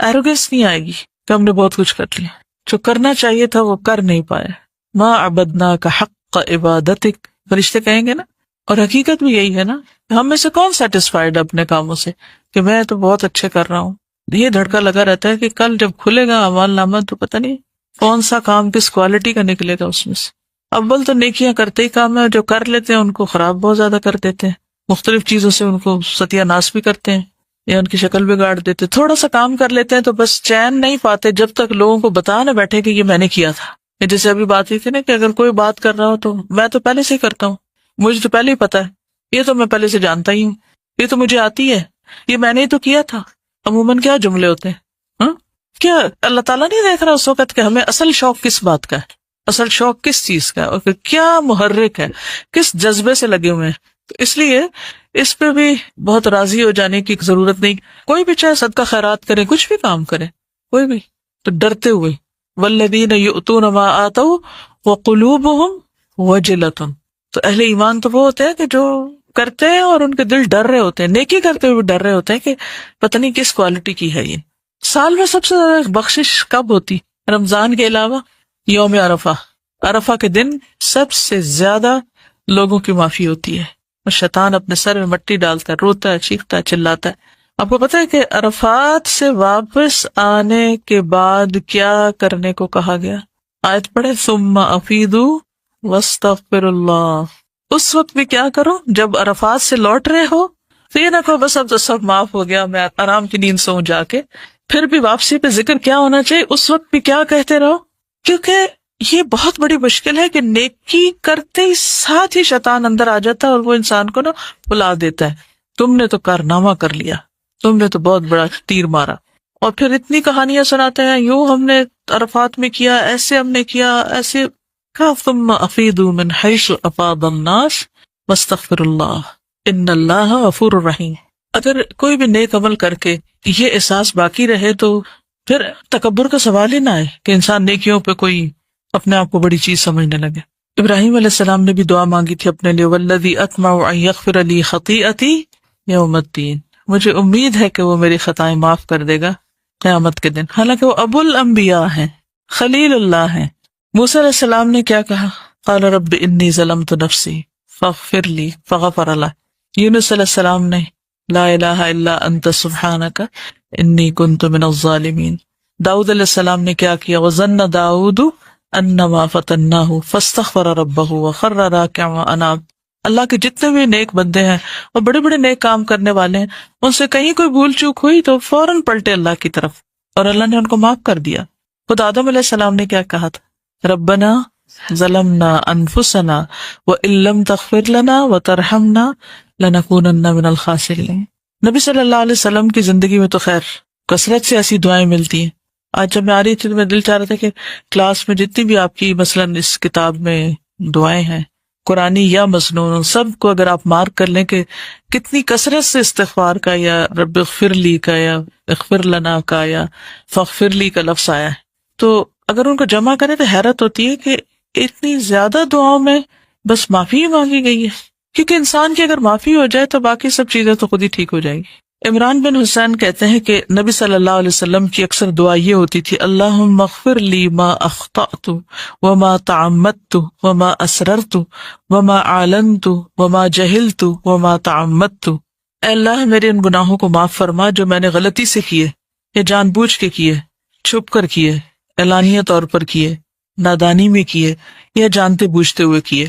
ایروگنس نہیں آئے گی کہ ہم نے بہت کچھ کر لیا، جو کرنا چاہیے تھا وہ کر نہیں پائے. ما عبدناک حق عبادتک، فرشتے کہیں گے نا. اور حقیقت بھی یہی ہے نا، ہم میں سے کون سیٹسفائیڈ اپنے کاموں سے کہ میں تو بہت اچھے کر رہا ہوں. یہ دھڑکا لگا رہتا ہے کہ کل جب کھلے گا اعمال نامہ تو پتہ نہیں کون سا کام کس کوالٹی کا نکلے گا اس میں سے. اول تو نیکیاں کرتے ہی کام ہے، جو کر لیتے ہیں ان کو خراب بہت زیادہ کر دیتے ہیں، مختلف چیزوں سے ان کو ستیہ ناش بھی کرتے ہیں یا ان کی شکل بگاڑ دیتے. تھوڑا سا کام کر لیتے ہیں تو بس چین نہیں پاتے جب تک لوگوں کو بتا نہ بیٹھے کہ یہ میں نے کیا تھا. جیسے ابھی بات ہوئی تھی نا کہ اگر کوئی بات کر رہا ہو تو میں تو پہلے سے ہی کرتا ہوں، مجھے تو پہلے ہی پتا ہے، یہ تو میں پہلے سے جانتا ہی ہوں، یہ تو مجھے آتی ہے، یہ میں نے ہی تو کیا تھا. عموماً کیا جملے ہوتے ہیں. کیا اللہ تعالیٰ نہیں دیکھ رہا اس وقت کہ ہمیں اصل شوق کس بات کا ہے، اصل شوق کس چیز کا ہے، اور کیا محرک ہے، کس جذبے سے لگے ہوئے ہیں. تو اس لیے اس پہ بھی بہت راضی ہو جانے کی ضرورت نہیں. کوئی بھی چاہے صدقہ خیرات کرے، کچھ بھی کام کرے، کوئی بھی، تو ڈرتے ہوئے. والذین یؤتون ما آتوا وقلوبہم وجلۃ، تو اہل ایمان تو وہ ہوتے ہیں کہ جو کرتے ہیں اور ان کے دل ڈر رہے ہوتے ہیں، نیکی کرتے ہوئے ڈر رہے ہوتے ہیں کہ پتہ نہیں کس کوالٹی کی ہے یہ. سال میں سب سے زیادہ بخشش کب ہوتی؟ رمضان کے علاوہ یوم عرفہ. عرفہ کے دن سب سے زیادہ لوگوں کی معافی ہوتی ہے، اور شیطان اپنے سر میں مٹی ڈالتا ہے، روتا ہے، چیختا ہے، چلاتا ہے. آپ کو پتہ ہے کہ عرفات سے واپس آنے کے بعد کیا کرنے کو کہا گیا؟ آیت پڑھے، ثم افیدوا واستغفروا اللہ. اس وقت بھی کیا کرو جب عرفات سے لوٹ رہے ہو، تو یہ نہ کہو بس اب تو سب معاف ہو گیا، میں آرام کی نیند سوں جا کے. پھر بھی واپسی پہ ذکر کیا ہونا چاہیے؟ اس وقت بھی کیا کہتے رہو، کیونکہ یہ بہت بڑی مشکل ہے کہ نیکی کرتے ہی ساتھ ہی شیطان اندر آ جاتا ہے اور وہ انسان کو نا بلا دیتا ہے، تم نے تو کارنامہ کر لیا، تم نے تو بہت بڑا تیر مارا. اور پھر اتنی کہانیاں سناتے ہیں، یوں ہم نے عرفات میں کیا، ایسے ہم نے کیا، ایسے. ثم افیدوا من حیث افاض الناس واستغفروا اللہ ان اللہ غفور رحیم. اگر کوئی بھی نیک عمل کر کے یہ احساس باقی رہے تو پھر تکبر کا سوال ہی نہ آئے کہ انسان نیکیوں پہ کوئی اپنے آپ کو بڑی چیز سمجھنے لگے. ابراہیم علیہ السلام نے بھی دعا مانگی تھی اپنے لیے، والذی اطمع ان یغفر لی خطیئتی یوم الدین، مجھے امید ہے کہ وہ میری خطائیں معاف کر دے گا قیامت کے دن. حالانکہ وہ ابو الانبیاء ہیں، خلیل اللہ ہیں. موسیٰ علیہ السلام نے کیا کہا؟ قال رب انی ظلمت نفسی فاغفر لی فغفر له. یونس علیہ السلام نے لا الہ الا انت سبحانک انی کنت من الظالمین. داؤد علیہ السلام نے کیا کیا؟ وظن داؤد انما فتناہ فاستغفر ربہ وخر راکعا واناب. اللہ کے جتنے بھی نیک بندے ہیں اور بڑے بڑے نیک کام کرنے والے ہیں، ان سے کہیں کوئی بھول چوک ہوئی تو فوراً پلٹے اللہ کی طرف، اور اللہ نے ان کو معاف کر دیا۔ خود آدم علیہ السلام نے کیا کہا تھا؟ ربنا ظلمنا انفسنا وان لم تغفر لنا وترحمنا لنکونن من الخاسرین۔ نبی صلی اللہ علیہ وسلم کی زندگی میں تو خیر کثرت سے ایسی دعائیں ملتی ہیں۔ آج جب میں آ رہی تھی تو میں دل چاہ رہا تھا کہ کلاس میں جتنی بھی آپ کی مثلاً اس کتاب میں دعائیں ہیں قرآنی یا مسنون، سب کو اگر آپ مارک کر لیں کہ کتنی کثرت سے استغفار کا یا رب اغفر لی کا یا اغفر لنا کا یا فاغفر لی کا لفظ آیا ہے، تو اگر ان کو جمع کریں تو حیرت ہوتی ہے کہ اتنی زیادہ دعاؤں میں بس معافی ہی مانگی گئی ہے، کیونکہ انسان کی اگر معافی ہو جائے تو باقی سب چیزیں تو خود ہی ٹھیک ہو جائیں گی۔ عمران بن حسین کہتے ہیں کہ نبی صلی اللہ علیہ وسلم کی اکثر دعا یہ ہوتی تھی، اللہم اغفر لی ما اخطأت وما تعمدت وما اسررت وما اعلنت وما جہلت وما تعمدت، اے اللہ میرے ان گناہوں کو معاف فرما جو میں نے غلطی سے کیے یا جان بوجھ کے کیے، چھپ کر کیے، اعلانیہ طور پر کیے، نادانی میں کیے یا جانتے بوجھتے ہوئے کیے۔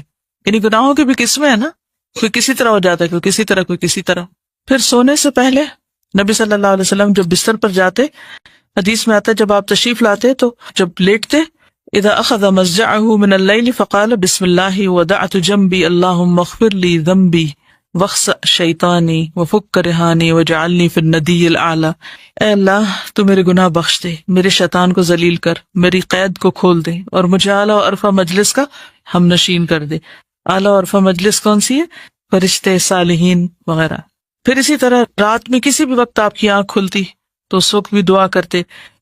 یعنی گناہوں کی بھی قسمیں ہیں نا، کوئی کسی طرح ہو جاتا ہے، کوئی کسی طرح، کوئی کسی طرح۔ پھر سونے سے پہلے نبی صلی اللہ علیہ وسلم جب بستر پر جاتے، حدیث میں آتا ہے جب آپ تشریف لاتے تو جب لیٹتے، اذا اخذ مضجعه من اللیل فقال بسم اللہ وضعت جنبی اللہم اغفر لی ذنبی واخسأ شیطانی وفک رہانی وجعلنی فی الندی الاعلی، اے اللہ تو میرے گناہ بخش دے، میرے شیطان کو ذلیل کر، میری قید کو کھول دے اور مجھے اعلیٰ و عرفہ مجلس کا ہم نشین کر دے۔ اعلیٰ و عرفہ مجلس کون سی ہے؟ فرشتے، صالحین وغیرہ۔ پھر اسی طرح رات میں کسی بھی وقت آپ کی آنکھ کھلتی تو اس وقت بھی دعا کرتے۔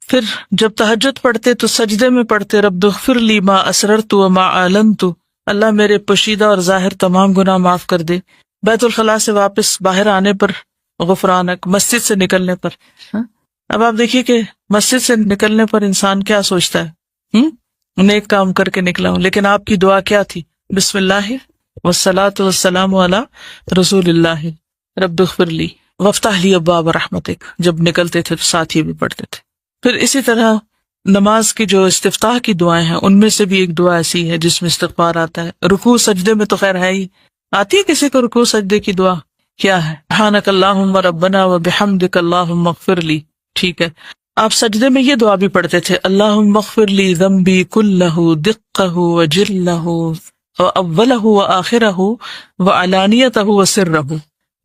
پھر جب تہجد پڑھتے تو سجدے میں پڑھتے رب اغفر لی ما اسررت وما اعلنت، اللہ میرے پوشیدہ اور ظاہر تمام گناہ معاف کر دے۔ بیت الخلاء سے واپس باہر آنے پر غفرانک، مسجد سے نکلنے پر۔ اب آپ دیکھیے کہ مسجد سے نکلنے پر انسان کیا سوچتا ہے، نیک کام کر کے نکلا ہوں، لیکن آپ کی دعا کیا تھی؟ بسم اللہ والصلاۃ والسلام علی رسول اللہ رب اغفر لی وافتح لی ابواب رحمتک، جب نکلتے تھے تو ساتھ ہی بھی پڑھتے تھے۔ پھر اسی طرح نماز کی جو استفتاح کی دعائیں ہیں ان میں سے بھی ایک دعا ایسی ہے جس میں استغفار آتا ہے۔ رکوع سجدے میں تو خیر ہے ہی، آتی ہے کسی کو رکوع سجدے کی دعا؟ کیا ہے؟ سبحانک اللہم ربنا وبحمدک اللہم اغفر لی، ٹھیک ہے۔ آپ سجدے میں یہ دعا بھی پڑھتے تھے، اللہم اغفر لی ذنبی کلہ دقہ وجلہ واولہ وآخرہ وعلانیتہ وسرہ۔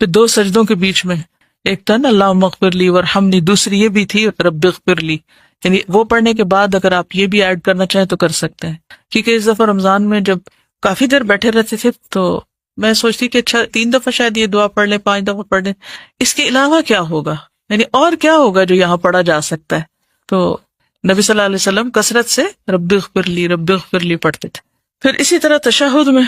پھر دو سجدوں کے بیچ میں ایک تن اللہم اغفر لی ورحمنی، دوسری یہ بھی تھی رب اغفر لی، یعنی وہ پڑھنے کے بعد اگر آپ یہ بھی ایڈ کرنا چاہیں تو کر سکتے ہیں۔ کیونکہ اس دفعہ رمضان میں جب کافی دیر بیٹھے رہتے تھے تو میں سوچتی کہ اچھا 3 دفعہ شاید یہ دعا پڑھ لیں، 5 دفعہ پڑھ لیں، اس کے علاوہ کیا ہوگا، یعنی اور کیا ہوگا جو یہاں پڑھا جا سکتا ہے۔ تو نبی صلی اللہ علیہ وسلم کثرت سے رب اغفر لی پڑھتے تھے۔ پھر اسی طرح تشہد میں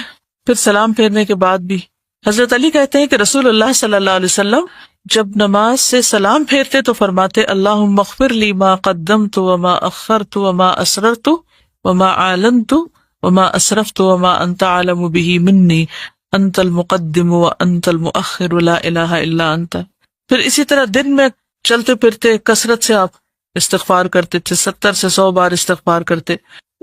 پھر سلام پھیرنے کے بعد بھی حضرت علی کہتے ہیں کہ رسول اللہ صلی اللہ علیہ وسلم جب نماز سے سلام پھیرتے تو فرماتے اللہم اغفر لی ما قدمت وما اخرت وما اسررت وما اعلنت وما اسرفت وما انت اعلم به منی انت المقدم وانت المؤخر لا الہ الا انت۔ پھر اسی طرح دن میں چلتے پھرتے کثرت سے آپ استغفار کرتے تھے، 70 سے 100 بار استغفار کرتے۔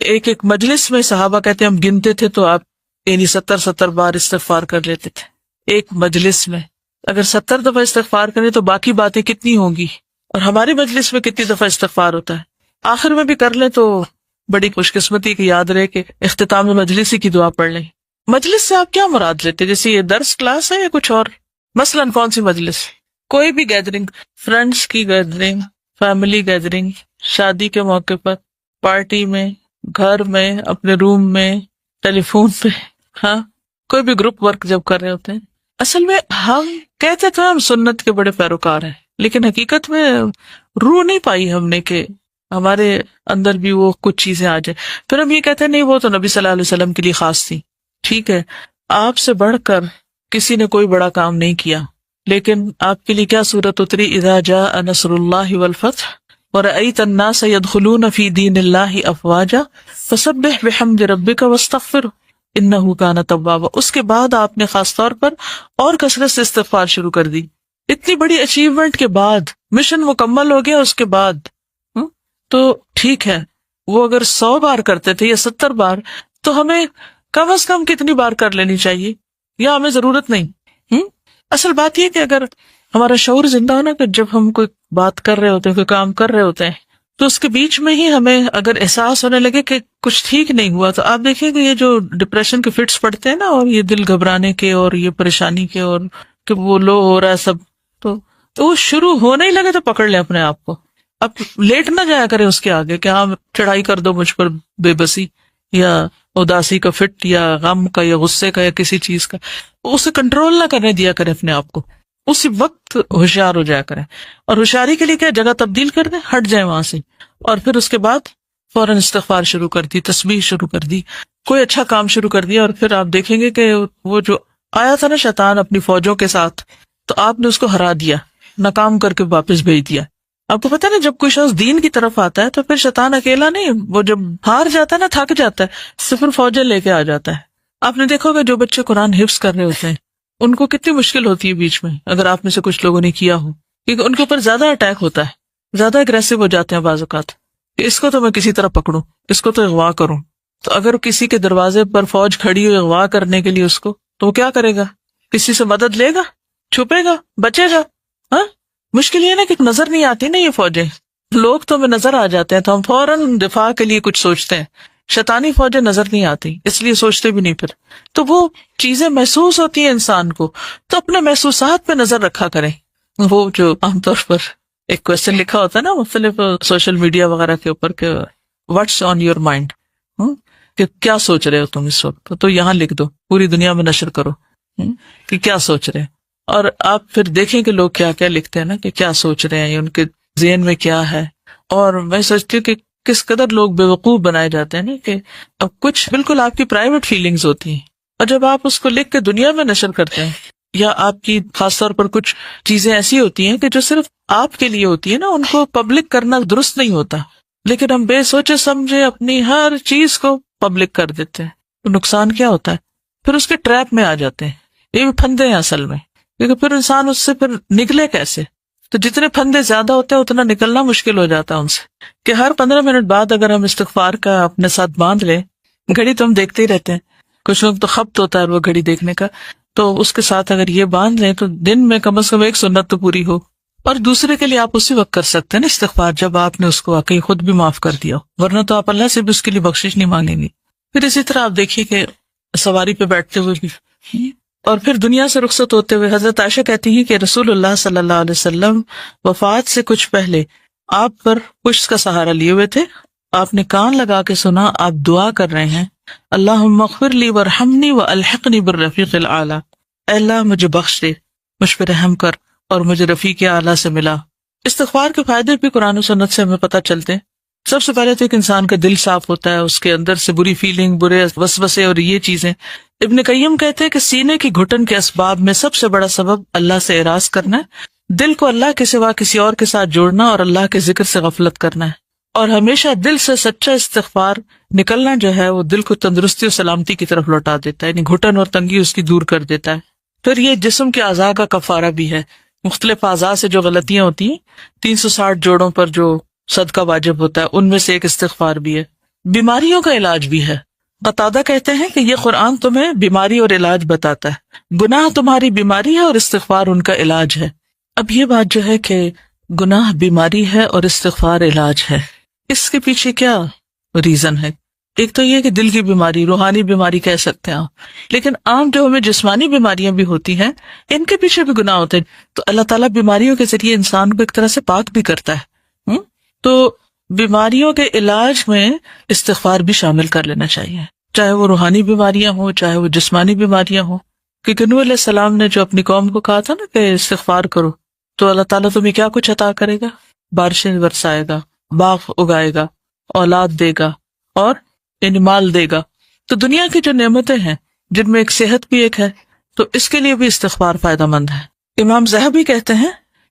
ایک ایک مجلس میں صحابہ کہتے ہیں ہم گنتے تھے تو آپ یعنی 70 بار استغفار کر لیتے تھے ایک مجلس میں۔ اگر 70 دفعہ استغفار کریں تو باقی باتیں کتنی ہوں گی، اور ہماری مجلس میں کتنی دفعہ استغفار ہوتا ہے۔ آخر میں بھی کر لیں تو بڑی خوش قسمتی کی یاد رہے کہ اختتام مجلس ہی کی دعا پڑھ لیں۔ مجلس سے آپ کیا مراد لیتے؟ جیسے یہ درس کلاس ہے یا کچھ اور؟ مثلاً کون سی مجلس؟ کوئی بھی گیدرنگ، فرینڈس کی گیدرنگ، فیملی گیدرنگ، شادی کے موقع پر، پارٹی میں، گھر میں، اپنے روم میں، ٹیلی فون پہ، ہاں کوئی بھی گروپ ورک جب کر رہے ہوتے ہیں۔ اصل میں ہم کہتے تھے ہم سنت کے بڑے پیروکار ہیں، لیکن حقیقت میں روح نہیں پائی ہم نے کہ ہمارے اندر بھی وہ کچھ چیزیں آ جائیں۔ پھر ہم یہ کہتے ہیں نہیں وہ تو نبی صلی اللہ علیہ وسلم کے لیے خاص تھی۔ ٹھیک ہے، آپ سے بڑھ کر کسی نے کوئی بڑا کام نہیں کیا، لیکن آپ کے لیے کیا صورت اتری؟ اذا جاء نصر اللہ والفتح ورأیت الناس يدخلون فی دین اللہ افواجا فسبح بحمد ربک واستغفرہ انہ کان توابا۔ اس کے بعد آپ نے خاص طور پر اور کثرت سے استغفار شروع کر دی۔ اتنی بڑی اچیومنٹ کے بعد، مشن مکمل ہو گیا اس کے بعد، تو ٹھیک ہے وہ اگر 100 بار کرتے تھے یا 70 بار، تو ہمیں کم از کم کتنی بار کر لینی چاہیے یا ہمیں ضرورت نہیں. اصل بات یہ کہ اگر ہمارا شعور زندہ ہونا کہ جب ہم کوئی بات کر رہے ہوتے ہیں، کوئی کام کر رہے ہوتے ہیں، تو اس کے بیچ میں ہی ہمیں اگر احساس ہونے لگے کہ کچھ ٹھیک نہیں ہوا، تو آپ دیکھیں کہ یہ جو ڈپریشن کے فٹس پڑتے ہیں نا، اور یہ دل گھبرانے کے اور یہ پریشانی کے اور کہ وہ لو ہو رہا ہے سب، تو وہ شروع ہونے ہی لگے تو پکڑ لیں اپنے آپ کو. اب لیٹ نہ جایا کریں اس کے آگے کہ ہاں چڑھائی کر دو مجھ پر بے بسی یا اداسی کا فٹ یا غم کا یا غصے کا یا کسی چیز کا. اسے کنٹرول نہ کرنے دیا کریں اپنے آپ کو، اسی وقت ہوشیار ہو جایا کریں. اور ہوشیاری کے لیے کیا، جگہ تبدیل کر دیں، ہٹ جائیں وہاں سے، اور پھر اس کے بعد فوراً استغفار شروع کر دی، تسبیح شروع کر دی، کوئی اچھا کام شروع کر دیا. اور پھر آپ دیکھیں گے کہ وہ جو آیا تھا نا شیطان اپنی فوجوں کے ساتھ، تو آپ نے اس کو ہرا دیا، ناکام کر کے واپس بھیج دیا. آپ کو پتا نا جب کوئی شخص دین کی طرف آتا ہے تو پھر شیطان اکیلا نہیں، وہ جب ہار جاتا ہے نا، تھک جاتا ہے، صفر فوجیں لے کے آ جاتا ہے. آپ نے دیکھا ہوگا جو بچے قرآن حفظ کر رہے ہوتے ہیں ان کو کتنی مشکل ہوتی ہے بیچ میں، اگر آپ میں سے کچھ لوگوں نے کیا ہو، کیونکہ ان کے اوپر زیادہ اٹیک ہوتا ہے، زیادہ اگریسو ہو جاتے ہیں بعض اوقات کہ اس کو تو میں کسی طرح پکڑوں، اس کو تو اغوا کروں. تو اگر کسی کے دروازے پر فوج کھڑی ہو اغوا کرنے کے لیے اس کو، تو وہ کیا کرے گا؟ کسی سے مدد لے گا؟ چھپے گا؟ بچے گا؟ ہاں، مشکل یہ نا کہ نظر نہیں آتی نا یہ فوجیں، لوگ تو ہمیں نظر آ جاتے ہیں تو ہم فوراً دفاع کے لیے کچھ سوچتے ہیں. شیطانی فوجیں نظر نہیں آتی، اس لیے سوچتے بھی نہیں. پھر تو وہ چیزیں محسوس ہوتی ہیں انسان کو، تو اپنے محسوسات پہ نظر رکھا کریں. وہ جو عام طور پر ایک کوشچن لکھا ہوتا ہے نا مختلف سوشل میڈیا وغیرہ کے اوپر کہ واٹس آن یور مائنڈ، کہ کیا سوچ رہے ہو تم اس وقت، تو یہاں لکھ دو، پوری دنیا میں نشر کرو کہ کیا سوچ رہے ہیں. اور آپ پھر دیکھیں کہ لوگ کیا کیا لکھتے ہیں نا، کہ کیا سوچ رہے ہیں، ان کے ذہن میں کیا ہے. اور میں سوچتی ہوں کہ کس قدر لوگ بے وقوف بنائے جاتے ہیں نا، کہ اب کچھ بالکل آپ کی پرائیویٹ فیلنگز ہوتی ہیں، اور جب آپ اس کو لکھ کے دنیا میں نشر کرتے ہیں، یا آپ کی خاص طور پر کچھ چیزیں ایسی ہوتی ہیں کہ جو صرف آپ کے لیے ہوتی ہے نا، ان کو پبلک کرنا درست نہیں ہوتا، لیکن ہم بے سوچے سمجھے اپنی ہر چیز کو پبلک کر دیتے ہیں. تو نقصان کیا ہوتا ہے؟ پھر اس کے ٹریپ میں آ جاتے ہیں. یہ بھی پھندے ہیں اصل میں، کیونکہ پھر انسان اس سے پھر نکلے کیسے؟ تو جتنے پھندے زیادہ ہوتے ہیں اتنا نکلنا مشکل ہو جاتا ہے ان سے. کہ ہر 15 منٹ بعد اگر ہم استغفار کا اپنے ساتھ باندھ لیں، گھڑی تو ہم دیکھتے ہی رہتے ہیں، کچھ لوگ تو خبط ہوتا ہے وہ گھڑی دیکھنے کا، تو اس کے ساتھ اگر یہ باندھ لیں تو دن میں کم از کم ایک سنت تو پوری ہو. اور دوسرے کے لیے آپ اسی وقت کر سکتے ہیں نا استغفار جب آپ نے اس کو واقعی خود بھی معاف کر دیا ہو، ورنہ تو آپ اللہ سے بھی اس کے لیے بخشش نہیں مانگیں گے. پھر اسی طرح آپ دیکھیے کہ سواری پہ بیٹھتے ہوئے بھی، اور پھر دنیا سے رخصت ہوتے ہوئے حضرت عائشہ کہتی ہیں کہ رسول اللہ صلی اللہ علیہ وسلم وفات سے کچھ پہلے آپ پر پشت کا سہارا لیے ہوئے تھے. آپ نے کان لگا کے سنا آپ دعا کر رہے ہیں، اللہم اغفر لی وارحمنی والحقنی بالرفیق الاعلی، اے اللہ مجھے بخش دے، مجھ پہ رحم کر اور مجھے رفیق اعلیٰ سے ملا. استغفار کے فائدے بھی قرآن و سنت سے ہمیں پتہ چلتے ہیں. سب سے پہلے تو ایک انسان کا دل صاف ہوتا ہے، اس کے اندر سے بری فیلنگ، برے وسوسے اور یہ چیزیں. ابن قیم کہتے ہیں کہ سینے کی گھٹن کے اسباب میں سب سے بڑا سبب اللہ سے اعراض کرنا ہے، دل کو اللہ کے سوا کسی اور کے ساتھ جوڑنا اور اللہ کے ذکر سے غفلت کرنا ہے. اور ہمیشہ دل سے سچا استغفار نکلنا جو ہے وہ دل کو تندرستی اور سلامتی کی طرف لوٹا دیتا ہے، یعنی گھٹن اور تنگی اس کی دور کر دیتا ہے. پھر یہ جسم کے اعضاء کا کفارہ بھی ہے. مختلف اعضاء سے جو غلطیاں ہوتی ہیں، 360 جوڑوں پر جو صدقہ واجب ہوتا ہے، ان میں سے ایک استغفار بھی ہے. بیماریوں کا علاج بھی ہے. قتادہ کہتے ہیں کہ یہ قرآن تمہیں بیماری اور علاج بتاتا ہے، گناہ تمہاری بیماری ہے اور استغفار ان کا علاج ہے. اب یہ بات جو ہے کہ گناہ بیماری ہے اور استغفار علاج ہے، اس کے پیچھے کیا ریزن ہے؟ ایک تو یہ کہ دل کی بیماری، روحانی بیماری کہہ سکتے ہیں آپ، لیکن عام جو ہمیں جسمانی بیماریاں بھی ہوتی ہیں ان کے پیچھے بھی گناہ ہوتے ہیں. تو اللہ تعالیٰ بیماریوں کے ذریعے انسان کو ایک طرح سے پاک بھی کرتا ہے. تو بیماریوں کے علاج میں استغفار بھی شامل کر لینا چاہیے، چاہے وہ روحانی بیماریاں ہوں چاہے وہ جسمانی بیماریاں ہوں. کیونکہ نوح علیہ السلام نے جو اپنی قوم کو کہا تھا نا کہ استغفار کرو، تو اللہ تعالیٰ تمہیں کیا کچھ عطا کرے گا؟ بارشیں برسائے گا، باغ اگائے گا، اولاد دے گا اور یعنی مال دے گا. تو دنیا کی جو نعمتیں ہیں جن میں ایک صحت بھی ایک ہے، تو اس کے لیے بھی استغفار فائدہ مند ہے. امام ذہبی کہتے ہیں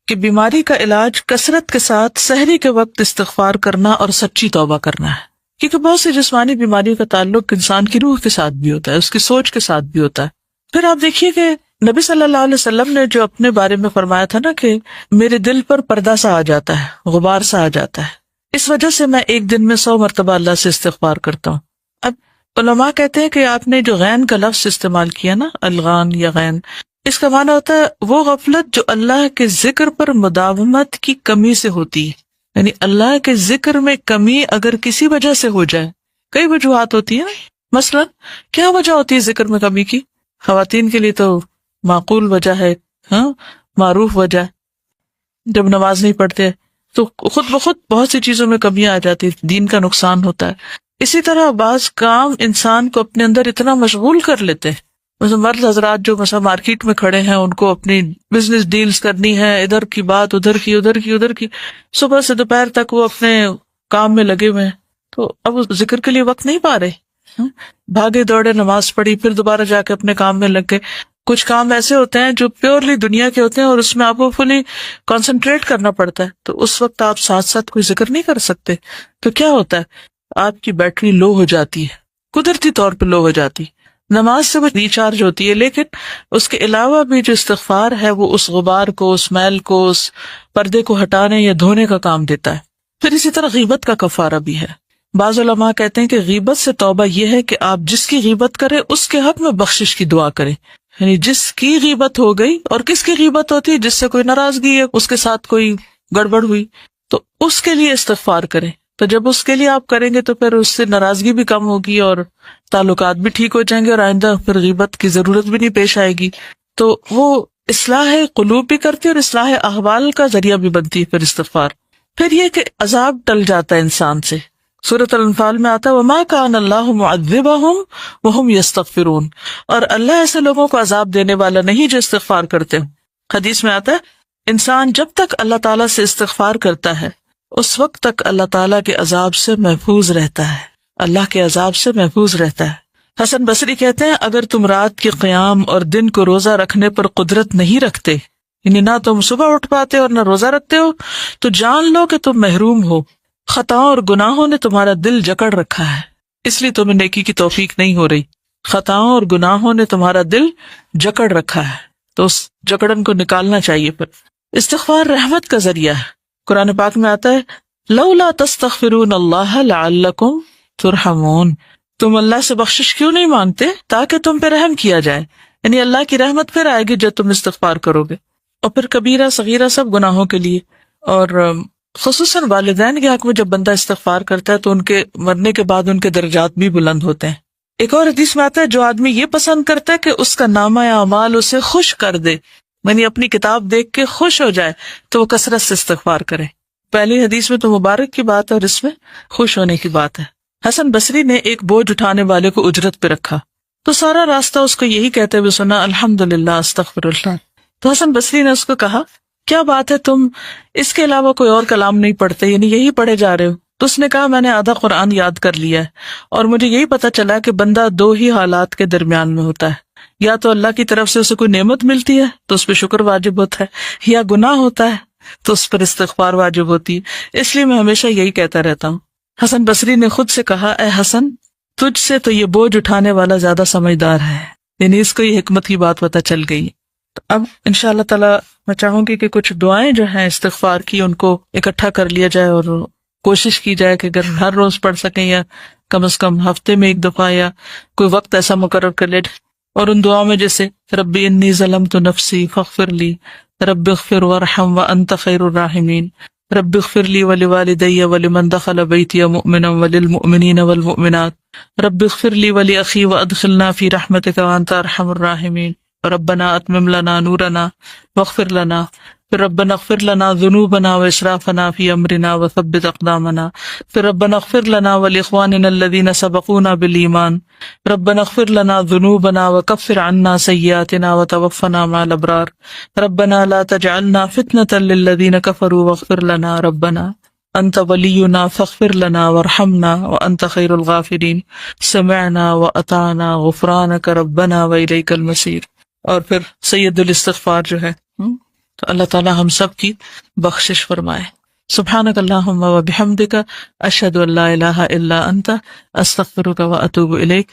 کہ بیماری کا علاج کثرت کے ساتھ سحری کے وقت استغفار کرنا اور سچی توبہ کرنا ہے. کیونکہ بہت سی جسمانی بیماریوں کا تعلق انسان کی روح کے ساتھ بھی ہوتا ہے، اس کی سوچ کے ساتھ بھی ہوتا ہے. پھر آپ دیکھیے کہ نبی صلی اللہ علیہ وسلم نے جو اپنے بارے میں فرمایا تھا نا کہ میرے دل پر پردہ سا آ جاتا ہے، غبار سا آ جاتا ہے، اس وجہ سے میں ایک دن میں 100 مرتبہ اللہ سے استغفار کرتا ہوں. اب علماء کہتے ہیں کہ آپ نے جو غین کا لفظ استعمال کیا نا، الغان یا غین، اس کا معنی ہوتا ہے وہ غفلت جو اللہ کے ذکر پر مداومت کی کمی سے ہوتی ہے. یعنی اللہ کے ذکر میں کمی اگر کسی وجہ سے ہو جائے، کئی وجوہات ہوتی ہیں. مثلا کیا وجہ ہوتی ہے ذکر میں کمی کی؟ خواتین کے لیے تو معقول وجہ ہے، ہاں، معروف وجہ ہے. جب نماز نہیں پڑھتے تو خود بخود بہت سی چیزوں میں کمیاں آ جاتی ہے، دین کا نقصان ہوتا ہے. اسی طرح بعض کام انسان کو اپنے اندر اتنا مشغول کر لیتے ہیں، مثلا مرد حضرات جو مثلا مارکیٹ میں کھڑے ہیں، ان کو اپنی بزنس ڈیلز کرنی ہے، ادھر کی بات ادھر کی، صبح سے دوپہر تک وہ اپنے کام میں لگے ہوئے ہیں، تو اب وہ ذکر کے لیے وقت نہیں پا رہے. بھاگے دوڑے نماز پڑھی، پھر دوبارہ جا کے اپنے کام میں لگ گئے. کچھ کام ایسے ہوتے ہیں جو پیورلی دنیا کے ہوتے ہیں اور اس میں آپ کو فلی کنسنٹریٹ کرنا پڑتا ہے، تو اس وقت آپ ساتھ ساتھ کوئی ذکر نہیں کر سکتے. تو کیا ہوتا ہے، آپ کی بیٹری لو ہو جاتی ہے، قدرتی طور پہ لو ہو جاتی. نماز سے وہ ریچارج ہوتی ہے، لیکن اس کے علاوہ بھی جو استغفار ہے وہ اس غبار کو، اس میل کو، اس پردے کو ہٹانے یا دھونے کا کام دیتا ہے. پھر اسی طرح غیبت کا کفارہ بھی ہے. بعض علماء کہتے ہیں کہ غیبت سے توبہ یہ ہے کہ آپ جس کی غیبت کریں اس کے حق میں بخشش کی دعا کریں. یعنی جس کی غیبت ہو گئی، اور کس کی غیبت ہوتی ہے؟ جس سے کوئی ناراضگی ہے، اس کے ساتھ کوئی گڑبڑ ہوئی، تو اس کے لیے استغفار کریں. تو جب اس کے لیے آپ کریں گے تو پھر اس سے ناراضگی بھی کم ہوگی اور تعلقات بھی ٹھیک ہو جائیں گے، اور آئندہ پھر غیبت کی ضرورت بھی نہیں پیش آئے گی. تو وہ اصلاح قلوب بھی کرتی ہے اور اصلاح احوال کا ذریعہ بھی بنتی ہے پھر استغفار. پھر یہ کہ عذاب ٹل جاتا ہے انسان سے. سورۃ الانفال میں آتا ہے وَمَا كَانَ اللَّهُ مُعَذِّبَهُمْ وَهُمْ يَسْتَغْفِرُونَ، اور اللہ ایسے لوگوں کو عذاب دینے والا نہیں جو استغفار کرتے ہوں. حدیث میں آتا ہے انسان جب تک اللہ تعالیٰ سے استغفار کرتا ہے اس وقت تک اللہ تعالیٰ کے عذاب سے محفوظ رہتا ہے، اللہ کے عذاب سے محفوظ رہتا ہے. حسن بصری کہتے ہیں اگر تم رات کے قیام اور دن کو روزہ رکھنے پر قدرت نہیں رکھتے، یعنی نہ تم صبح اٹھ پاتے اور نہ روزہ رکھتے ہو، تو جان لو کہ تم محروم ہو. خطاؤں اور گناہوں نے تمہارا دل جکڑ رکھا ہے، اس لیے تمہیں نیکی کی توفیق نہیں ہو رہی. خطاؤں اور گناہوں نے تمہارا دل جکڑ رکھا ہے، تو اس جکڑن کو نکالنا چاہیے. پر استغفار رحمت کا ذریعہ ہے. قرآن پاک میں آتا ہے لولا تستغفرون اللہ لعلکم ترحمون، تم اللہ سے بخشش کیوں نہیں مانگتے تاکہ تم پہ رحم کیا جائے. یعنی اللہ کی رحمت پھر آئے گی جب تم استغفار کرو گے. اور پھر کبیرہ صغیرہ سب گناہوں کے لیے، اور خصوصاً والدین کے حق میں جب بندہ استغفار کرتا ہے تو ان کے مرنے کے بعد ان کے درجات بھی بلند ہوتے ہیں. ایک اور حدیث میں آتا ہے جو آدمی یہ پسند کرتا ہے کہ اس کا نامہ اعمال اسے خوش کر دے، یعنی اپنی کتاب دیکھ کے خوش ہو جائے، تو وہ کثرت سے استغفار کرے. پہلی حدیث میں تو مبارک کی بات ہے اور اس میں خوش ہونے کی بات ہے. حسن بصری نے ایک بوجھ اٹھانے والے کو اجرت پہ رکھا تو سارا راستہ اس کو یہی کہتے ہوئے سنا الحمدللہ استغفر اللہ. تو حسن بصری نے اس کو کہا کیا بات ہے تم اس کے علاوہ کوئی اور کلام نہیں پڑھتے، یعنی یہی پڑھے جا رہے ہو؟ تو اس نے کہا میں نے آدھا قرآن یاد کر لیا ہے اور مجھے یہی پتا چلا کہ بندہ دو ہی حالات کے درمیان میں ہوتا ہے، یا تو اللہ کی طرف سے اسے کوئی نعمت ملتی ہے تو اس پہ شکر واجب ہوتا ہے، یا گناہ ہوتا ہے تو اس پر استغفار واجب ہوتی ہے. اس لیے میں ہمیشہ یہی کہتا رہتا ہوں. حسن بصری نے خود سے کہا اے حسن تجھ سے تو یہ بوجھ اٹھانے والا زیادہ سمجھدار ہے، یعنی اس کو یہ حکمت کی بات پتہ چل گئی. تو اب انشاءاللہ تعالی میں چاہوں گی کہ کچھ دعائیں جو ہیں استغفار کی ان کو اکٹھا کر لیا جائے اور کوشش کی جائے کہ اگر ہر روز پڑھ سکیں یا کم از کم ہفتے میں ایک دفعہ یا کوئی وقت ایسا مقرر کر لے. اور ان دعاؤں میں جیسے ربی انی ظلمت نفسی فاغفر لی، رب اغفر وارحم وانت خیر الراحمین، رب اغفر لی ولوالدی ولمن دخل بیتی مؤمنا وللمؤمنین والمؤمنات، رب اغفر لی ولاخی وادخلنا فی رحمتک وانت ارحم الراحمین، ربنا اتمم لنا نورنا واغفر لنا، پھر ربنا اغفر لنا ذنوبنا واسرافنا فی امرنا وثبت اقدامنا، پھر ربنا اغفر لنا ولاخواننا الذین سبقونا بالایمان، ربنا اغفر لنا ذنوبنا وکفر عنا سیئاتنا وتوفنا مع الابرار، ربنا لا تجعلنا فتنة للذین کفروا واغفر لنا ربنا انت ولینا فاغفر لنا وارحمنا وانت خیر الغافرین، سمعنا واطعنا غفرانک ربنا والیک المصیر. اور پھر سید الاستغفار جو ہے، تو اللہ تعالی ہم سب کی بخشش فرمائے. سبحانک اللہم و بحمدک اشہد ان لا الہ الا انت استغفرک و اتوب الیک.